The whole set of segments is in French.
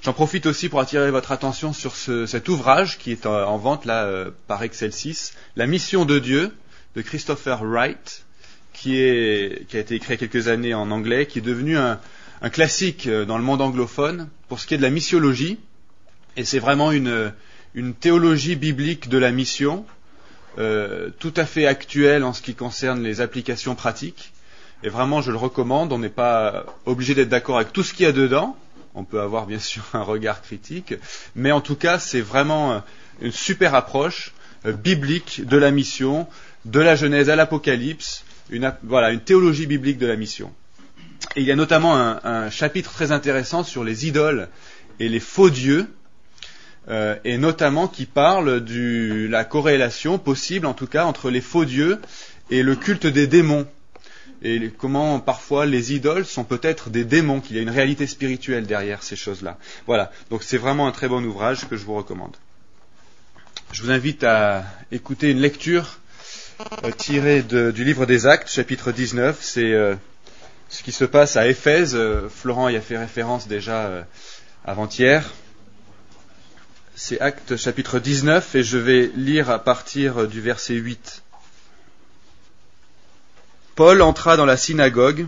J'en profite aussi pour attirer votre attention sur cet ouvrage qui est en vente là par Excelsis, La mission de Dieu de Christopher Wright, qui a été écrit il y a quelques années en anglais, qui est devenu un classique dans le monde anglophone pour ce qui est de la missiologie. Et c'est vraiment une théologie biblique de la mission, tout à fait actuelle en ce qui concerne les applications pratiques. Et vraiment, je le recommande. On n'est pas obligé d'être d'accord avec tout ce qu'il y a dedans. On peut avoir bien sûr un regard critique, mais en tout cas, c'est vraiment une super approche biblique de la mission, de la Genèse à l'Apocalypse, une théologie biblique de la mission. Et il y a notamment un chapitre très intéressant sur les idoles et les faux dieux, et notamment qui parle de la corrélation possible, en tout cas, entre les faux dieux et le culte des démons. Et comment parfois les idoles sont peut-être des démons, qu'il y a une réalité spirituelle derrière ces choses-là. Voilà, donc c'est vraiment un très bon ouvrage que je vous recommande. Je vous invite à écouter une lecture tirée du livre des Actes, chapitre 19. C'est ce qui se passe à Éphèse. Florent y a fait référence déjà avant-hier. C'est Actes chapitre 19 et je vais lire à partir du verset 8. Paul entra dans la synagogue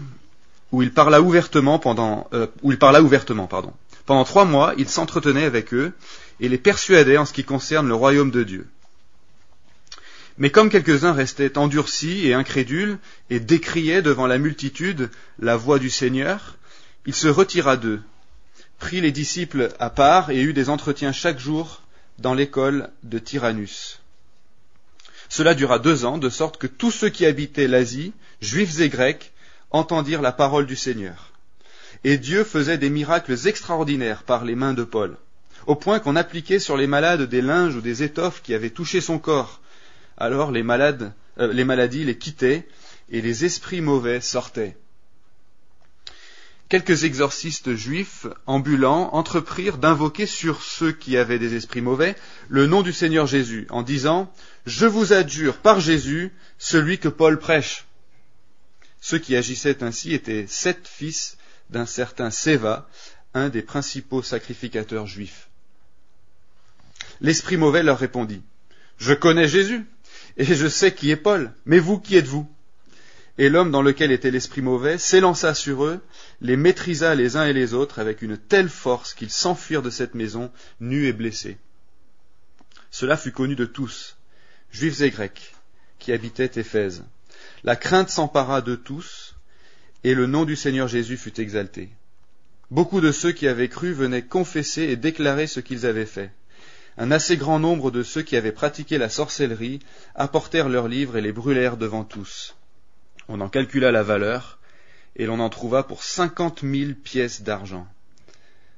où il parla ouvertement pendant 3 mois, il s'entretenait avec eux et les persuadait en ce qui concerne le royaume de Dieu. Mais comme quelques-uns restaient endurcis et incrédules et décriaient devant la multitude la voix du Seigneur, il se retira d'eux, prit les disciples à part et eut des entretiens chaque jour dans l'école de Tyrannus. Cela dura 2 ans, de sorte que tous ceux qui habitaient l'Asie, juifs et grecs, entendirent la parole du Seigneur. Et Dieu faisait des miracles extraordinaires par les mains de Paul, au point qu'on appliquait sur les malades des linges ou des étoffes qui avaient touché son corps. Alors les maladies les quittaient et les esprits mauvais sortaient. Quelques exorcistes juifs ambulants entreprirent d'invoquer sur ceux qui avaient des esprits mauvais le nom du Seigneur Jésus, en disant « Je vous adjure par Jésus, celui que Paul prêche ». Ceux qui agissaient ainsi étaient 7 fils d'un certain Séva, un des principaux sacrificateurs juifs. L'esprit mauvais leur répondit « Je connais Jésus, et je sais qui est Paul, mais vous, qui êtes-vous » Et l'homme dans lequel était l'esprit mauvais s'élança sur eux, les maîtrisa les uns et les autres avec une telle force qu'ils s'enfuirent de cette maison, nus et blessés. Cela fut connu de tous, juifs et grecs, qui habitaient Éphèse. La crainte s'empara de tous, et le nom du Seigneur Jésus fut exalté. Beaucoup de ceux qui avaient cru venaient confesser et déclarer ce qu'ils avaient fait. Un assez grand nombre de ceux qui avaient pratiqué la sorcellerie apportèrent leurs livres et les brûlèrent devant tous. On en calcula la valeur, et l'on en trouva pour 50 000 pièces d'argent.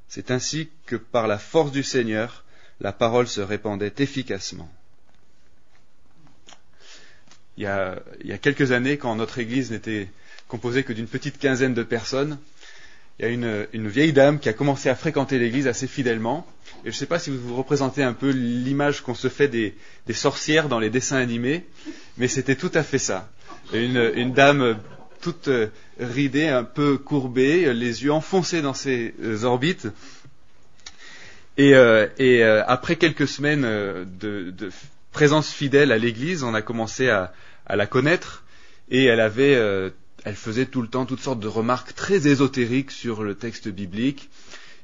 C'est ainsi que, par la force du Seigneur, la parole se répandait efficacement. Il y a quelques années, quand notre église n'était composée que d'une petite quinzaine de personnes, il y a une vieille dame qui a commencé à fréquenter l'église assez fidèlement. Et je ne sais pas si vous vous représentez un peu l'image qu'on se fait des sorcières dans les dessins animés, mais c'était tout à fait ça. Une dame toute ridée, un peu courbée, les yeux enfoncés dans ses orbites. Et après quelques semaines de présence fidèle à l'église, on a commencé à la connaître, et elle faisait tout le temps toutes sortes de remarques très ésotériques sur le texte biblique.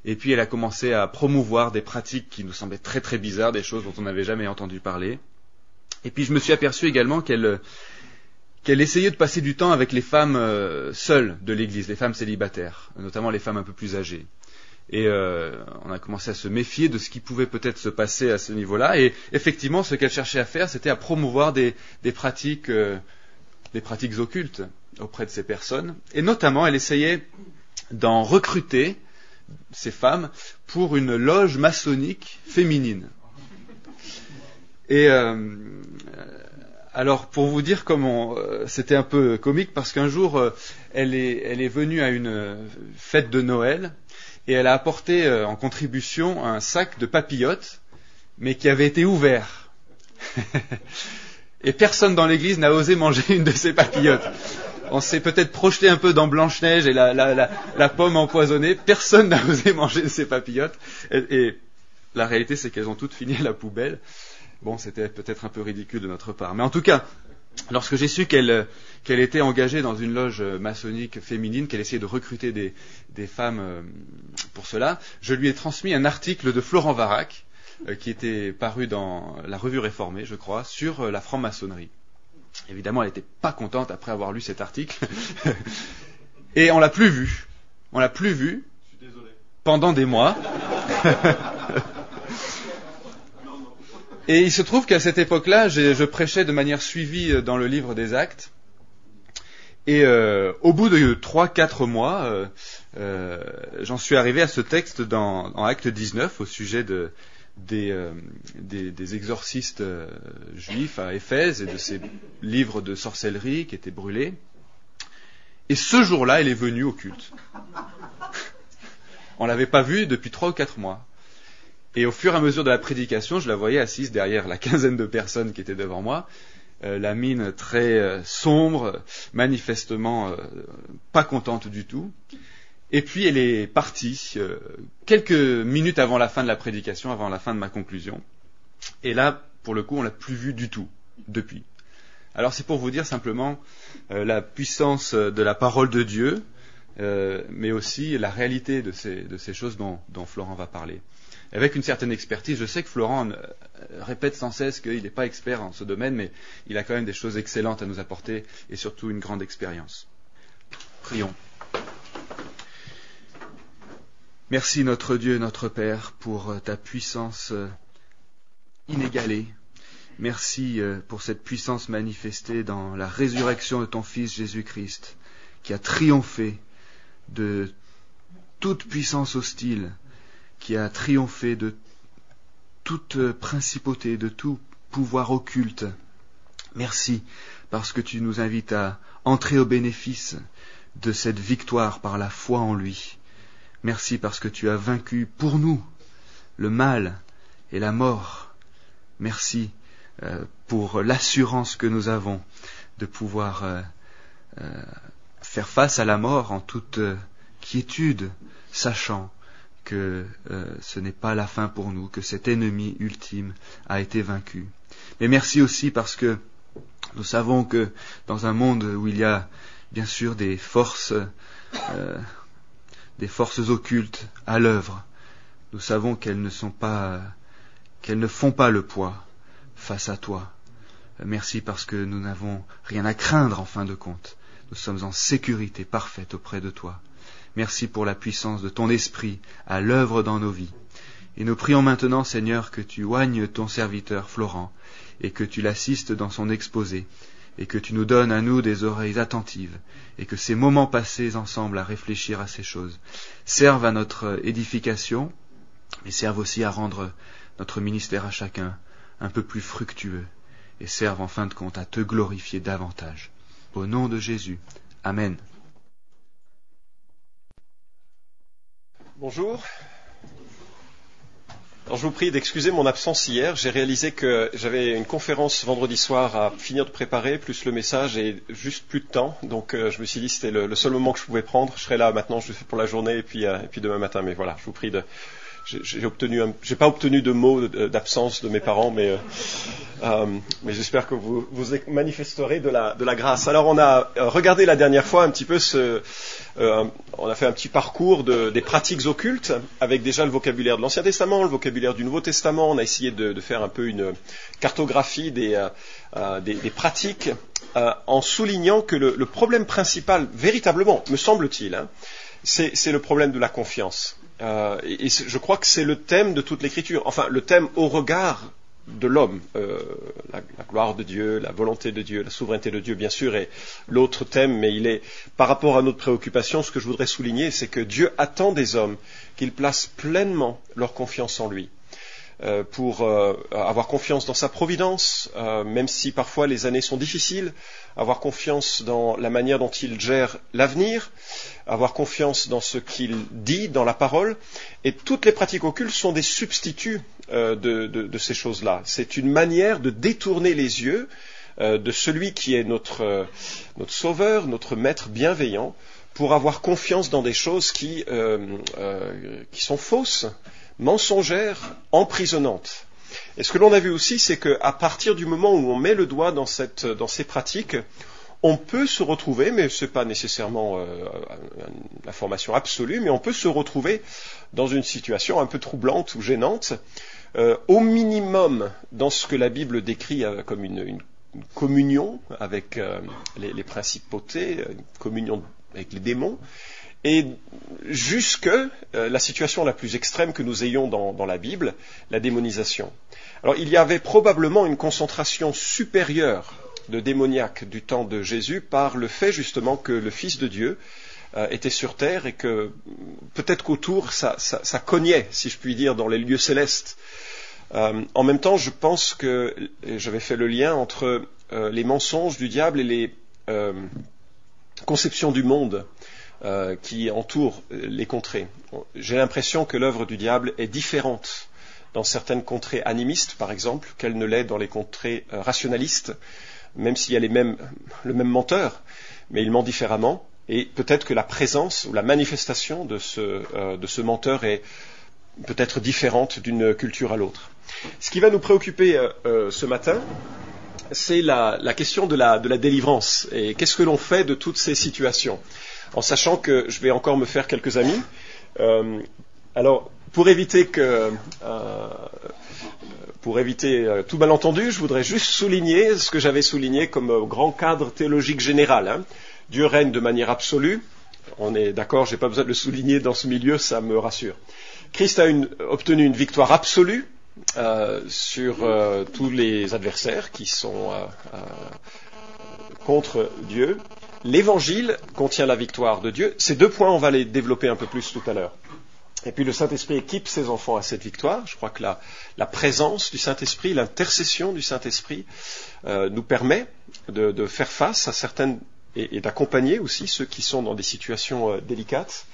Et puis elle a commencé à promouvoir des pratiques qui nous semblaient très très bizarres, des choses dont on n'avait jamais entendu parler. Et puis je me suis aperçu également qu'elle essayait de passer du temps avec les femmes seules de l'église, les femmes célibataires, notamment les femmes un peu plus âgées. Et on a commencé à se méfier de ce qui pouvait peut-être se passer à ce niveau-là. Et effectivement, ce qu'elle cherchait à faire, c'était à promouvoir des pratiques occultes auprès de ces personnes. Et notamment, elle essayait d'en recruter ces femmes pour une loge maçonnique féminine. Et alors, pour vous dire comment c'était un peu comique, parce qu'un jour, elle est venue à une fête de Noël, et elle a apporté en contribution un sac de papillotes, mais qui avait été ouvert. Et personne dans l'église n'a osé manger une de ces papillotes. On s'est peut-être projeté un peu dans Blanche-Neige et la pomme empoisonnée. Personne n'a osé manger de ces papillotes. Et la réalité, c'est qu'elles ont toutes fini à la poubelle. Bon, c'était peut-être un peu ridicule de notre part. Mais en tout cas, lorsque j'ai su qu'elle était engagée dans une loge maçonnique féminine, qu'elle essayait de recruter des femmes pour cela, je lui ai transmis un article de Florent Varac, qui était paru dans la Revue Réformée, je crois, sur la franc-maçonnerie. Évidemment, elle n'était pas contente après avoir lu cet article. Et on l'a plus vu. On l'a plus vu pendant des mois. Et il se trouve qu'à cette époque-là, je prêchais de manière suivie dans le livre des Actes. Et au bout de 3-4 mois, j'en suis arrivé à ce texte dans Acte 19 au sujet des exorcistes juifs à Éphèse et de ces livres de sorcellerie qui étaient brûlés. Et ce jour-là, elle est venue au culte. On l'avait pas vue depuis 3 ou 4 mois. Et au fur et à mesure de la prédication, je la voyais assise derrière la quinzaine de personnes qui étaient devant moi, la mine très sombre, manifestement pas contente du tout. Et puis elle est partie quelques minutes avant la fin de la prédication, avant la fin de ma conclusion. Et là, pour le coup, on l'a plus vue du tout depuis. Alors c'est pour vous dire simplement la puissance de la parole de Dieu, mais aussi la réalité de ces choses dont Florent va parler. Avec une certaine expertise, je sais que Florent répète sans cesse qu'il n'est pas expert en ce domaine, mais il a quand même des choses excellentes à nous apporter et surtout une grande expérience. Prions. Merci notre Dieu, notre Père, pour ta puissance inégalée. Merci pour cette puissance manifestée dans la résurrection de ton Fils Jésus-Christ, qui a triomphé de toute puissance hostile, qui a triomphé de toute principauté, de tout pouvoir occulte. Merci parce que tu nous invites à entrer au bénéfice de cette victoire par la foi en lui. Merci parce que tu as vaincu pour nous le mal et la mort. Merci pour l'assurance que nous avons de pouvoir faire face à la mort en toute quiétude, sachant que ce n'est pas la fin pour nous, que cet ennemi ultime a été vaincu. Mais merci aussi parce que nous savons que dans un monde où il y a bien sûr des forces occultes à l'œuvre, nous savons qu'elles ne font pas le poids face à toi. Merci parce que nous n'avons rien à craindre en fin de compte. Nous sommes en sécurité parfaite auprès de toi. Merci pour la puissance de ton esprit à l'œuvre dans nos vies. Et nous prions maintenant, Seigneur, que tu oignes ton serviteur Florent et que tu l'assistes dans son exposé et que tu nous donnes à nous des oreilles attentives et que ces moments passés ensemble à réfléchir à ces choses servent à notre édification mais servent aussi à rendre notre ministère à chacun un peu plus fructueux et servent en fin de compte à te glorifier davantage. Au nom de Jésus. Amen. Bonjour. Alors je vous prie d'excuser mon absence hier. J'ai réalisé que j'avais une conférence vendredi soir à finir de préparer, plus le message et juste plus de temps. Donc je me suis dit que c'était le seul moment que je pouvais prendre. Je serai là maintenant, je le fais pour la journée et puis demain matin. Mais voilà, je vous prie de... J'ai pas obtenu de mots d'absence de mes parents, mais j'espère que vous manifesterez de la grâce. Alors on a regardé la dernière fois un petit peu on a fait un petit parcours des pratiques occultes avec déjà le vocabulaire de l'Ancien Testament, le vocabulaire du Nouveau Testament. On a essayé de faire un peu une cartographie des pratiques en soulignant que le problème principal, véritablement, me semble-t-il, c'est le problème de la confiance. Et je crois que c'est le thème de toute l'Écriture, enfin le thème au regard de l'homme, la gloire de Dieu, la volonté de Dieu, la souveraineté de Dieu bien sûr est l'autre thème, mais il est par rapport à notre préoccupation, ce que je voudrais souligner, c'est que Dieu attend des hommes qu'ils placent pleinement leur confiance en lui. Pour avoir confiance dans sa providence, même si parfois les années sont difficiles, avoir confiance dans la manière dont il gère l'avenir, avoir confiance dans ce qu'il dit, dans la parole, et toutes les pratiques occultes sont des substituts de ces choses-là. C'est une manière de détourner les yeux de celui qui est notre sauveur, notre maître bienveillant, pour avoir confiance dans des choses qui sont fausses, mensongères, emprisonnantes. Et ce que l'on a vu aussi, c'est qu'à partir du moment où on met le doigt dans ces pratiques, on peut se retrouver, mais ce n'est pas nécessairement la formation absolue, mais on peut se retrouver dans une situation un peu troublante ou gênante, au minimum dans ce que la Bible décrit comme une communion avec les principautés, une communion avec les démons, et jusque la situation la plus extrême que nous ayons dans la Bible, la démonisation. Alors il y avait probablement une concentration supérieure de démoniaques du temps de Jésus par le fait justement que le Fils de Dieu était sur terre et que peut-être qu'autour ça cognait, si je puis dire, dans les lieux célestes. En même temps, je pense que j'avais fait le lien entre les mensonges du diable et les conceptions du monde qui entourent les contrées. J'ai l'impression que l'œuvre du diable est différente dans certaines contrées animistes, par exemple, qu'elle ne l'est dans les contrées rationalistes, même s'il y a le même menteur, mais il ment différemment, et peut-être que la présence ou la manifestation de ce menteur est peut-être différente d'une culture à l'autre. Ce qui va nous préoccuper ce matin, c'est la question de la délivrance, et qu'est-ce que l'on fait de toutes ces situations, en sachant que je vais encore me faire quelques amis. Alors, pour éviter tout malentendu, je voudrais juste souligner ce que j'avais souligné comme grand cadre théologique général. Dieu règne de manière absolue. On est d'accord, je n'ai pas besoin de le souligner dans ce milieu, ça me rassure. Christ a obtenu une victoire absolue sur tous les adversaires qui sont contre Dieu. L'Évangile contient la victoire de Dieu. Ces deux points, on va les développer un peu plus tout à l'heure. Et puis le Saint-Esprit équipe ses enfants à cette victoire. Je crois que la présence du Saint-Esprit, l'intercession du Saint-Esprit nous permet de faire face à certaines et d'accompagner aussi ceux qui sont dans des situations délicates.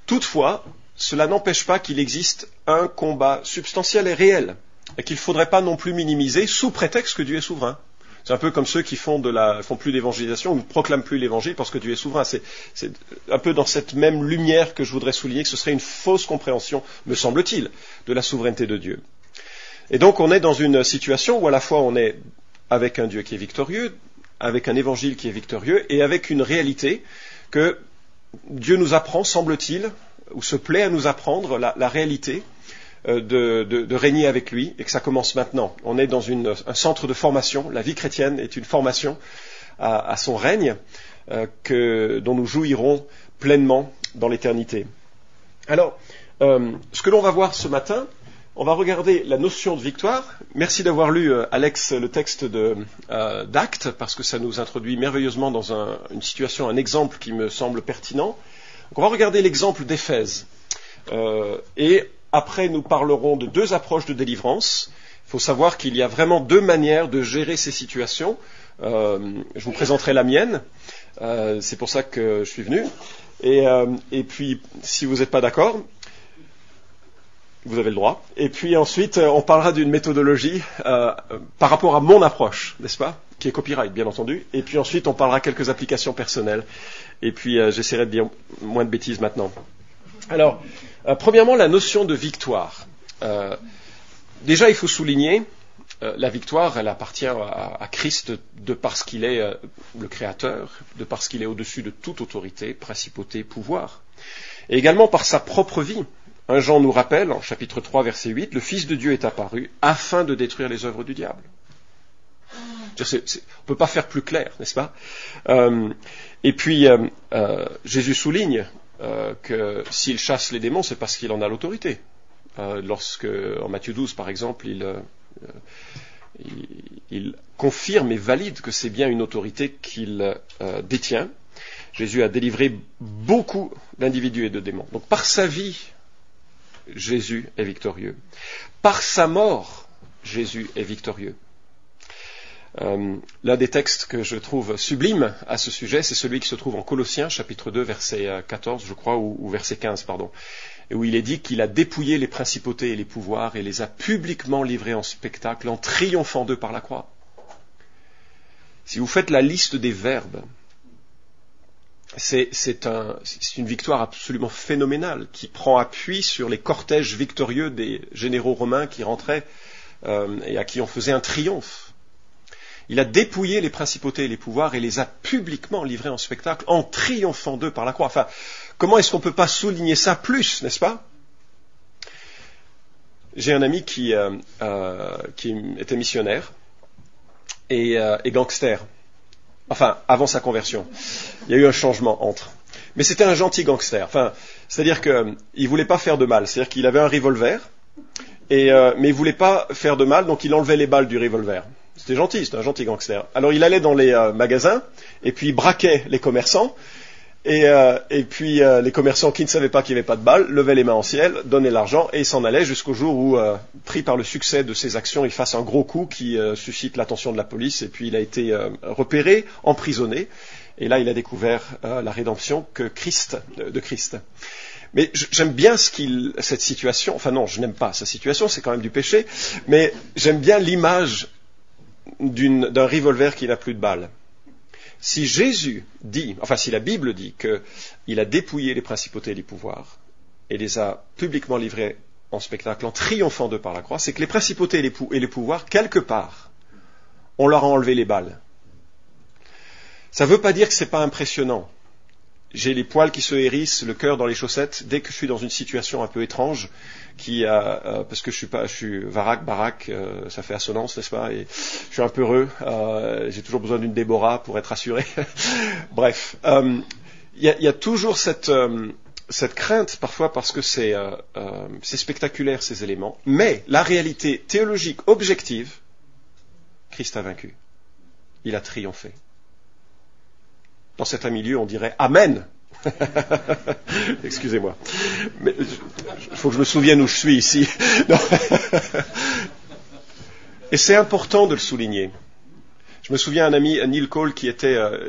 Toutefois, cela n'empêche pas qu'il existe un combat substantiel et réel et qu'il ne faudrait pas non plus minimiser sous prétexte que Dieu est souverain. C'est un peu comme ceux qui font plus d'évangélisation ou ne proclament plus l'évangile parce que Dieu est souverain. C'est un peu dans cette même lumière que je voudrais souligner que ce serait une fausse compréhension, me semble-t-il, de la souveraineté de Dieu. Et donc on est dans une situation où à la fois on est avec un Dieu qui est victorieux, avec un évangile qui est victorieux et avec une réalité que Dieu nous apprend, semble-t-il, ou se plaît à nous apprendre la réalité de régner avec lui, et que ça commence maintenant. On est dans un centre de formation. La vie chrétienne est une formation à son règne dont nous jouirons pleinement dans l'éternité. Alors, ce que l'on va voir ce matin, on va regarder la notion de victoire. Merci d'avoir lu, Alex, le texte d'Actes, parce que ça nous introduit merveilleusement dans une situation, un exemple qui me semble pertinent. Donc, on va regarder l'exemple d'Éphèse. Et après, nous parlerons de deux approches de délivrance. Il faut savoir qu'il y a vraiment deux manières de gérer ces situations. Je vous présenterai la mienne. C'est pour ça que je suis venu. Et puis, si vous n'êtes pas d'accord, vous avez le droit. Et puis ensuite, on parlera d'une méthodologie par rapport à mon approche, n'est-ce pas ? Qui est copyright, bien entendu. Et puis ensuite, on parlera quelques applications personnelles. Et puis, j'essaierai de dire moins de bêtises maintenant. Alors, premièrement, la notion de victoire. Déjà, il faut souligner, la victoire, elle appartient à Christ de parce qu'il est le Créateur, de parce qu'il est au-dessus de toute autorité, principauté, pouvoir. Et également par sa propre vie. 1 Jean nous rappelle, en chapitre 3, verset 8, « Le Fils de Dieu est apparu afin de détruire les œuvres du diable. » On ne peut pas faire plus clair, n'est-ce pas ? Et puis, Jésus souligne que s'il chasse les démons, c'est parce qu'il en a l'autorité. Lorsque, en Matthieu 12, par exemple, il confirme et valide que c'est bien une autorité qu'il détient. Jésus a délivré beaucoup d'individus et de démons. Donc, par sa vie, Jésus est victorieux. Par sa mort, Jésus est victorieux. L'un des textes que je trouve sublime à ce sujet, c'est celui qui se trouve en Colossiens, chapitre 2, verset 14, je crois, ou verset 15, pardon, et où il est dit qu'il a dépouillé les principautés et les pouvoirs et les a publiquement livrés en spectacle en triomphant d'eux par la croix. Si vous faites la liste des verbes, c'est une victoire absolument phénoménale qui prend appui sur les cortèges victorieux des généraux romains qui rentraient et à qui on faisait un triomphe. Il a dépouillé les principautés et les pouvoirs et les a publiquement livrés en spectacle en triomphant d'eux par la croix. Enfin, comment est-ce qu'on ne peut pas souligner ça plus, n'est-ce pas? J'ai un ami qui était missionnaire et gangster. Enfin, avant sa conversion. Il y a eu un changement entre. Mais c'était un gentil gangster. Enfin, c'est-à-dire qu'il voulait pas faire de mal. C'est-à-dire qu'il avait un revolver, mais il voulait pas faire de mal, donc il enlevait les balles du revolver. C'était gentil, c'était un gentil gangster. Alors il allait dans les magasins, et puis il braquait les commerçants, et puis les commerçants qui ne savaient pas qu'il n'y avait pas de balles, levaient les mains en ciel, donnaient l'argent, et il s'en allait jusqu'au jour où, pris par le succès de ses actions, il fasse un gros coup qui suscite l'attention de la police, et puis il a été repéré, emprisonné, et là il a découvert la rédemption de Christ. Mais j'aime bien cette situation, enfin non, je n'aime pas sa situation, c'est quand même du péché, mais j'aime bien l'image d'un revolver qui n'a plus de balles. Si Jésus dit, enfin si la Bible dit qu'il a dépouillé les principautés et les pouvoirs et les a publiquement livrés en spectacle en triomphant d'eux par la croix, c'est que les principautés et les pouvoirs, quelque part, on leur a enlevé les balles. Ça ne veut pas dire que ce n'est pas impressionnant. J'ai les poils qui se hérissent, le cœur dans les chaussettes, dès que je suis dans une situation un peu étrange, parce que je suis baraque, ça fait assonance, n'est-ce pas, et je suis un peu heureux, j'ai toujours besoin d'une Déborah pour être assuré. Bref, il y a toujours cette crainte parfois parce que c'est spectaculaire ces éléments, mais la réalité théologique objective, Christ a vaincu, il a triomphé. Dans certains milieux, on dirait Amen. Excusez-moi. Mais il faut que je me souvienne où je suis ici. Et c'est important de le souligner. Je me souviens d'un ami, Neil Cole, qui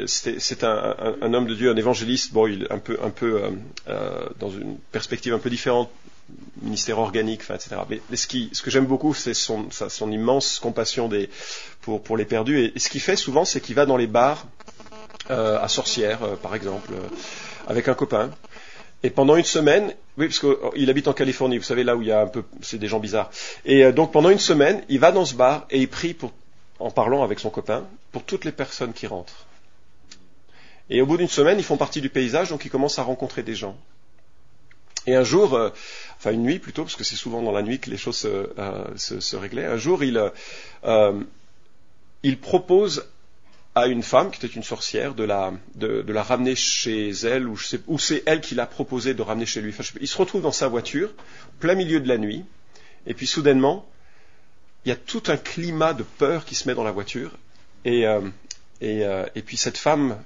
c'est un homme de Dieu, un évangéliste, bon, il un peu dans une perspective un peu différente, ministère organique, enfin, etc. Mais ce que j'aime beaucoup, c'est son immense compassion pour les perdus. Et ce qu'il fait souvent, c'est qu'il va dans les bars à Sorcières, par exemple, avec un copain. Et pendant une semaine, oui, parce qu'il habite en Californie, vous savez, là où il y a c'est des gens bizarres. Et donc pendant une semaine, il va dans ce bar et il prie en parlant avec son copain, pour toutes les personnes qui rentrent. Et au bout d'une semaine, ils font partie du paysage, donc il commence à rencontrer des gens. Et un jour, enfin une nuit plutôt, parce que c'est souvent dans la nuit que les choses se réglaient, un jour, il propose à une femme qui était une sorcière de la ramener chez elle, ou c'est elle qui l'a proposé de ramener chez lui. Enfin, il se retrouve dans sa voiture, plein milieu de la nuit, et puis soudainement, il y a tout un climat de peur qui se met dans la voiture, et puis cette femme,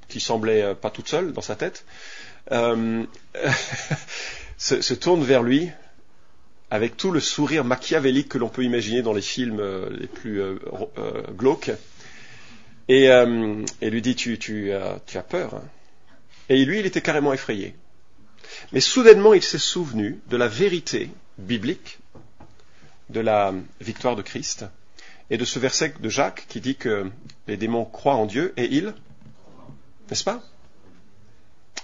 qui semblait pas toute seule dans sa tête, se tourne vers lui avec tout le sourire machiavélique que l'on peut imaginer dans les films les plus glauques, et lui dit tu as peur, hein. Et lui, il était carrément effrayé. Mais soudainement, il s'est souvenu de la vérité biblique de la victoire de Christ et de ce verset de Jacques qui dit que les démons croient en Dieu et ils, n'est-ce pas?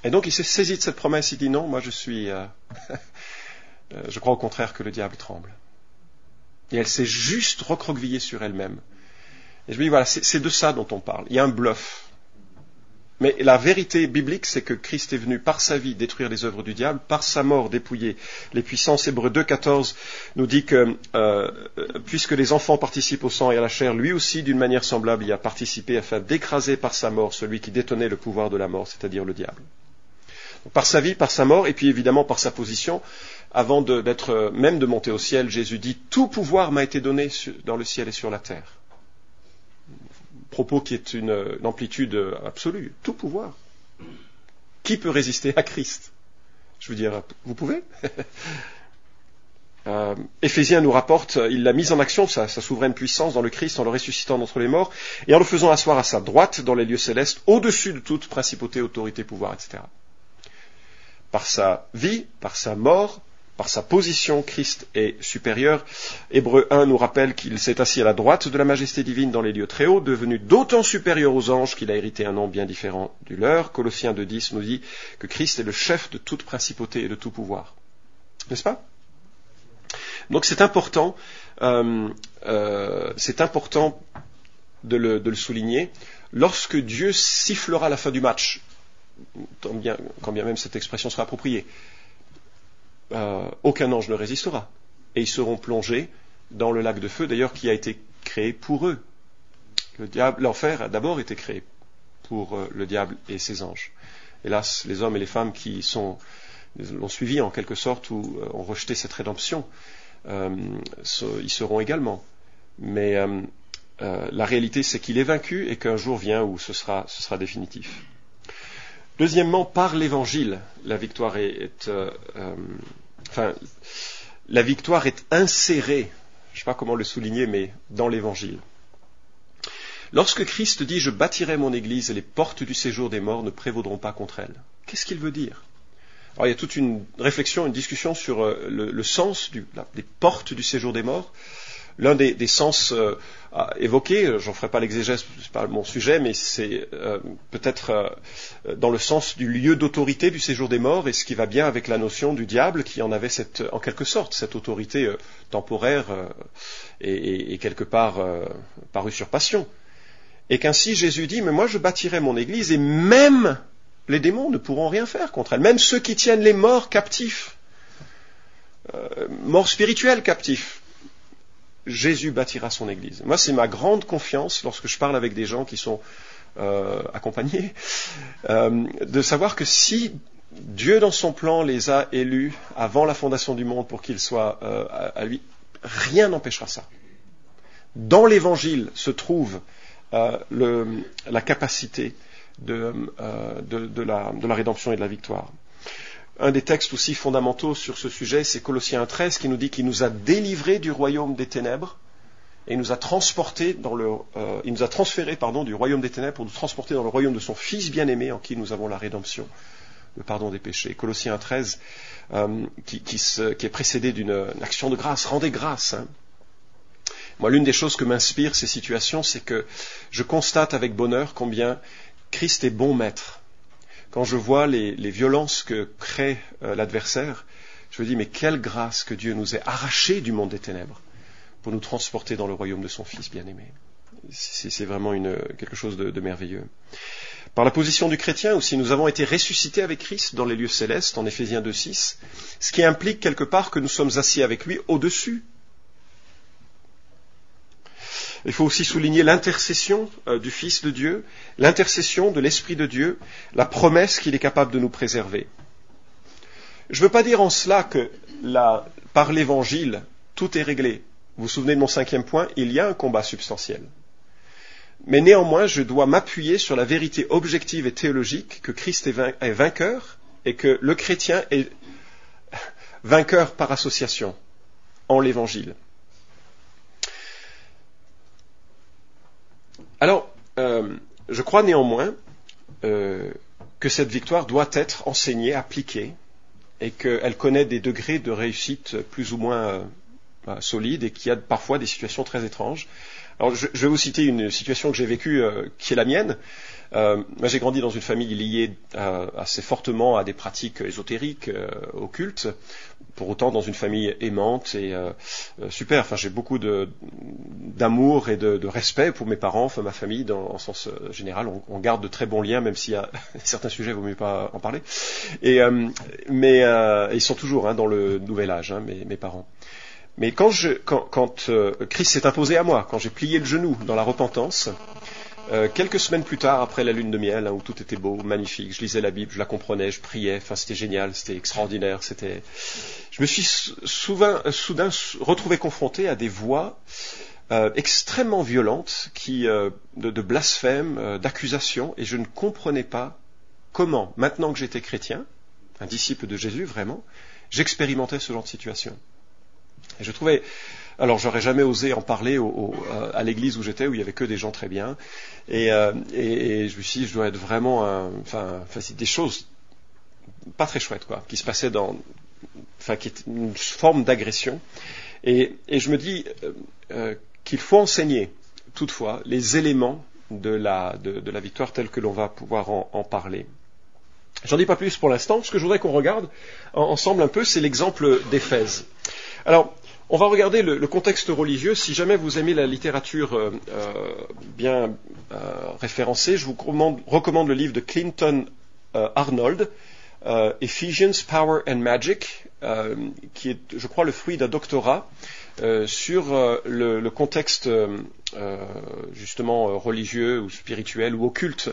Et donc il s'est saisi de cette promesse, il dit non, moi je crois au contraire que le diable tremble. Et elle s'est juste recroquevillée sur elle-même. Et je me dis voilà, c'est de ça dont on parle. Il y a un bluff. Mais la vérité biblique, c'est que Christ est venu par sa vie détruire les œuvres du diable, par sa mort dépouiller les puissances. Hébreux 2,14 nous dit que puisque les enfants participent au sang et à la chair, lui aussi, d'une manière semblable, y a participé afin d'écraser par sa mort celui qui détenait le pouvoir de la mort, c'est-à-dire le diable. Donc, par sa vie, par sa mort, et puis évidemment par sa position, avant d'être même de monter au ciel, Jésus dit « Tout pouvoir m'a été donné dans le ciel et sur la terre ». Propos qui est une amplitude absolue, tout pouvoir. Qui peut résister à Christ? Je veux dire, vous pouvez? Éphésiens nous rapporte, il l'a mise en action, sa souveraine puissance dans le Christ, en le ressuscitant d'entre les morts, et en le faisant asseoir à sa droite dans les lieux célestes, au-dessus de toute principauté, autorité, pouvoir, etc. Par sa vie, par sa mort, Par sa position, Christ est supérieur. Hébreux 1 nous rappelle qu'il s'est assis à la droite de la majesté divine dans les lieux très hauts, devenu d'autant supérieur aux anges qu'il a hérité un nom bien différent du leur. Colossiens 2.10 nous dit que Christ est le chef de toute principauté et de tout pouvoir. N'est-ce pas ? Donc c'est important de le souligner. Lorsque Dieu sifflera la fin du match, quand bien même cette expression sera appropriée, aucun ange ne résistera. Et ils seront plongés dans le lac de feu, d'ailleurs, qui a été créé pour eux. L'enfer a d'abord été créé pour le diable et ses anges. Hélas, les hommes et les femmes qui l'ont suivi en quelque sorte ou ont rejeté cette rédemption, ils seront également. Mais la réalité, c'est qu'il est vaincu et qu'un jour vient où ce sera définitif. Deuxièmement, par l'Évangile, la victoire la victoire est insérée, je ne sais pas comment le souligner, mais dans l'Évangile. Lorsque Christ dit « Je bâtirai mon Église et les portes du séjour des morts ne prévaudront pas contre elle », qu'est-ce qu'il veut dire ? Alors il y a toute une réflexion, une discussion sur le sens des portes du séjour des morts. L'un des sens évoqués, j'en ferai pas l'exégèse, c'est pas mon sujet, mais c'est peut-être dans le sens du lieu d'autorité du séjour des morts, et ce qui va bien avec la notion du diable qui en avait en quelque sorte cette autorité temporaire et quelque part par usurpation. Et qu'ainsi Jésus dit, mais moi je bâtirai mon Église et même les démons ne pourront rien faire contre elle, même ceux qui tiennent les morts captifs, morts spirituels captifs. Jésus bâtira son Église. Moi, c'est ma grande confiance lorsque je parle avec des gens qui sont accompagnés, de savoir que si Dieu, dans son plan, les a élus avant la fondation du monde pour qu'ils soient à lui, rien n'empêchera ça. Dans l'Évangile se trouve la capacité de la rédemption et de la victoire. Un des textes aussi fondamentaux sur ce sujet, c'est Colossiens 1.13 qui nous dit qu'il nous a délivrés du royaume des ténèbres et il nous a transférés du royaume des ténèbres pour nous transporter dans le royaume de son Fils bien-aimé en qui nous avons la rédemption, le pardon des péchés. Colossiens 1.13 qui est précédé d'une action de grâce, rendez grâce. Hein. Moi, l'une des choses que m'inspirent ces situations, c'est que je constate avec bonheur combien Christ est bon maître. Quand je vois les violences que crée l'adversaire, je me dis, mais quelle grâce que Dieu nous ait arrachés du monde des ténèbres pour nous transporter dans le royaume de son Fils bien-aimé. C'est vraiment quelque chose de merveilleux. Par la position du chrétien aussi, nous avons été ressuscités avec Christ dans les lieux célestes, en Éphésiens 2.6, ce qui implique quelque part que nous sommes assis avec lui au-dessus. Il faut aussi souligner l'intercession du Fils de Dieu, l'intercession de l'Esprit de Dieu, la promesse qu'il est capable de nous préserver. Je ne veux pas dire en cela que par l'Évangile, tout est réglé. Vous vous souvenez de mon 5e point, il y a un combat substantiel. Mais néanmoins, je dois m'appuyer sur la vérité objective et théologique que Christ est vainqueur et que le chrétien est vainqueur par association en l'Évangile. Alors, je crois néanmoins que cette victoire doit être enseignée, appliquée, et qu'elle connaît des degrés de réussite plus ou moins solides et qu'il y a parfois des situations très étranges. Alors, je vais vous citer une situation que j'ai vécue, qui est la mienne. Moi, j'ai grandi dans une famille liée assez fortement à des pratiques ésotériques, occultes. Pour autant, dans une famille aimante et super. Enfin, j'ai beaucoup d'amour et de respect pour mes parents, enfin ma famille, en sens général. On garde de très bons liens, même s'il y a certains sujets, il vaut mieux pas en parler. Mais ils sont toujours dans le nouvel âge, mes parents. Mais quand Christ s'est imposé à moi, quand j'ai plié le genou dans la repentance, quelques semaines plus tard, après la lune de miel, où tout était beau, magnifique, je lisais la Bible, je la comprenais, je priais, enfin c'était génial, c'était extraordinaire, je me suis soudain retrouvé confronté à des voix extrêmement violentes, de blasphème, d'accusations, et je ne comprenais pas comment, maintenant que j'étais chrétien, un disciple de Jésus vraiment, j'expérimentais ce genre de situation. Et je trouvais, alors j'aurais jamais osé en parler à l'église où j'étais, où il y avait que des gens très bien, et je me suis dit, je dois être vraiment, c'est des choses pas très chouettes, qui se passaient qui est une forme d'agression. Et je me dis qu'il faut enseigner, toutefois, les éléments de la victoire telle que l'on va pouvoir en parler. J'en dis pas plus pour l'instant. Ce que je voudrais qu'on regarde ensemble un peu, c'est l'exemple d'Éphèse. Alors, on va regarder le contexte religieux. Si jamais vous aimez la littérature bien référencée, je vous recommande le livre de Clinton Arnold, Ephesians, Power and Magic, qui est, je crois, le fruit d'un doctorat sur le contexte justement religieux ou spirituel ou occulte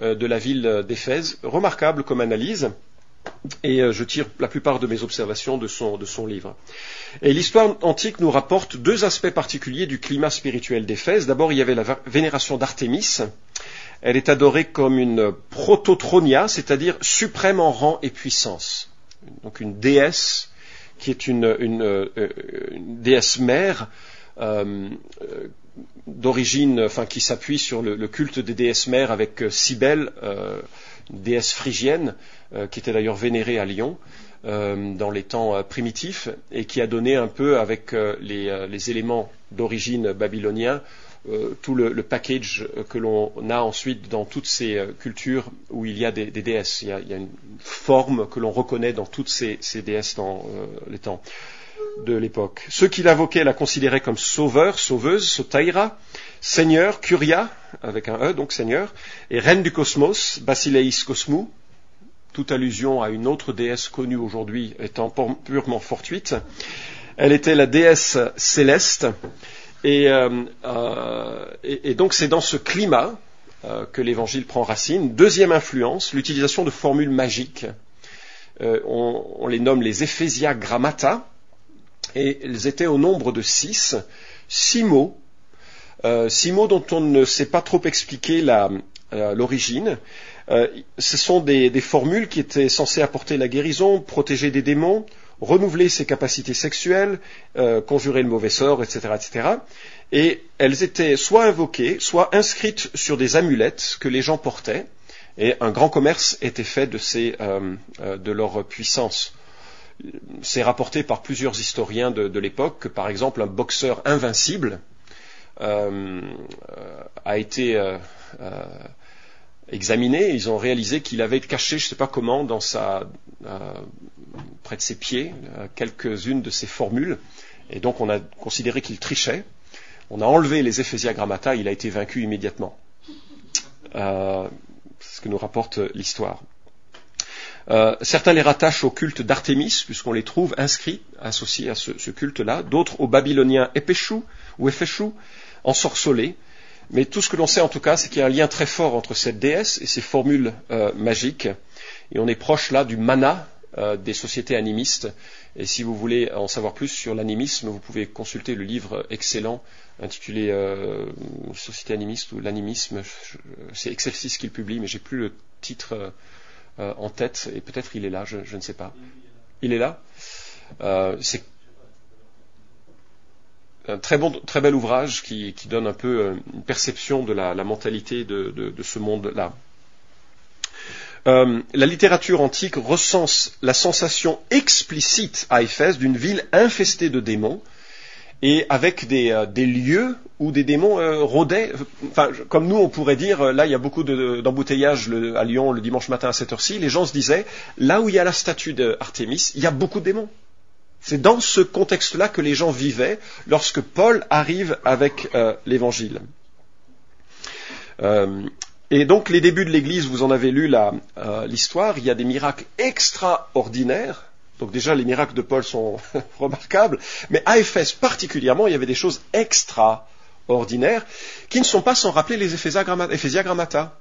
de la ville d'Éphèse. Remarquable comme analyse. Et je tire la plupart de mes observations de son livre. Et l'histoire antique nous rapporte deux aspects particuliers du climat spirituel d'Éphèse. D'abord, il y avait la vénération d'Artémis. Elle est adorée comme une prototronia, c'est-à-dire suprême en rang et puissance. Donc une déesse qui est une déesse mère d'origine, qui s'appuie sur le culte des déesses mères avec Cybèle, une déesse phrygienne, qui était d'ailleurs vénérée à Lyon dans les temps primitifs, et qui a donné un peu avec les éléments d'origine babylonien tout le package que l'on a ensuite dans toutes ces cultures où il y a des déesses. Il y a une forme que l'on reconnaît dans toutes ces déesses dans les temps de l'époque. Ceux qui l'invoquaient la considéraient comme sauveur, sauveuse, sotaïra, seigneur, curia, avec un E, donc seigneur, et reine du cosmos, basileis cosmou, toute allusion à une autre déesse connue aujourd'hui étant purement fortuite. Elle était la déesse céleste, et donc c'est dans ce climat que l'évangile prend racine. Deuxième influence, l'utilisation de formules magiques. On les nomme les Ephesia Grammata, et elles étaient au nombre de 6 mots dont on ne sait pas trop expliquer l'origine. Ce sont des formules qui étaient censées apporter la guérison, protéger des démons, renouveler ses capacités sexuelles, conjurer le mauvais sort, etc., etc. Et elles étaient soit invoquées, soit inscrites sur des amulettes que les gens portaient, et un grand commerce était fait de leur puissance. C'est rapporté par plusieurs historiens de l'époque que, par exemple, un boxeur invincible a été examiné. Ils ont réalisé qu'il avait caché, je ne sais pas comment, près de ses pieds, quelques-unes de ses formules. Et donc, on a considéré qu'il trichait. On a enlevé les Ephesia Grammata, il a été vaincu immédiatement. C'est ce que nous rapporte l'histoire. Certains les rattachent au culte d'Artémis, puisqu'on les trouve inscrits, associés à ce culte-là. D'autres au babylonien Epeshu, ou Epheshu, ensorcelé. Mais tout ce que l'on sait en tout cas, c'est qu'il y a un lien très fort entre cette déesse et ses formules magiques. Et on est proche là du mana des sociétés animistes. Et si vous voulez en savoir plus sur l'animisme, vous pouvez consulter le livre excellent intitulé Société animiste ou l'animisme. C'est Excelsis qui le publie, mais j'ai plus le titre en tête, et peut-être il est là, je ne sais pas. Il est là. C'est un très bel ouvrage qui donne un peu une perception de la mentalité de ce monde-là. La littérature antique recense la sensation explicite à Éphèse d'une ville infestée de démons, et avec des lieux où des démons rôdaient. Comme nous, on pourrait dire, là, il y a beaucoup d'embouteillages à Lyon le dimanche matin à cette heure-ci. Les gens se disaient, là où il y a la statue d'Artémis, il y a beaucoup de démons. C'est dans ce contexte-là que les gens vivaient lorsque Paul arrive avec l'Évangile. Et donc, les débuts de l'Église, vous en avez lu l'histoire, il y a des miracles extraordinaires. Donc déjà, les miracles de Paul sont remarquables, mais à Éphèse particulièrement, il y avait des choses extraordinaires qui ne sont pas sans rappeler les Ephesia Grammata.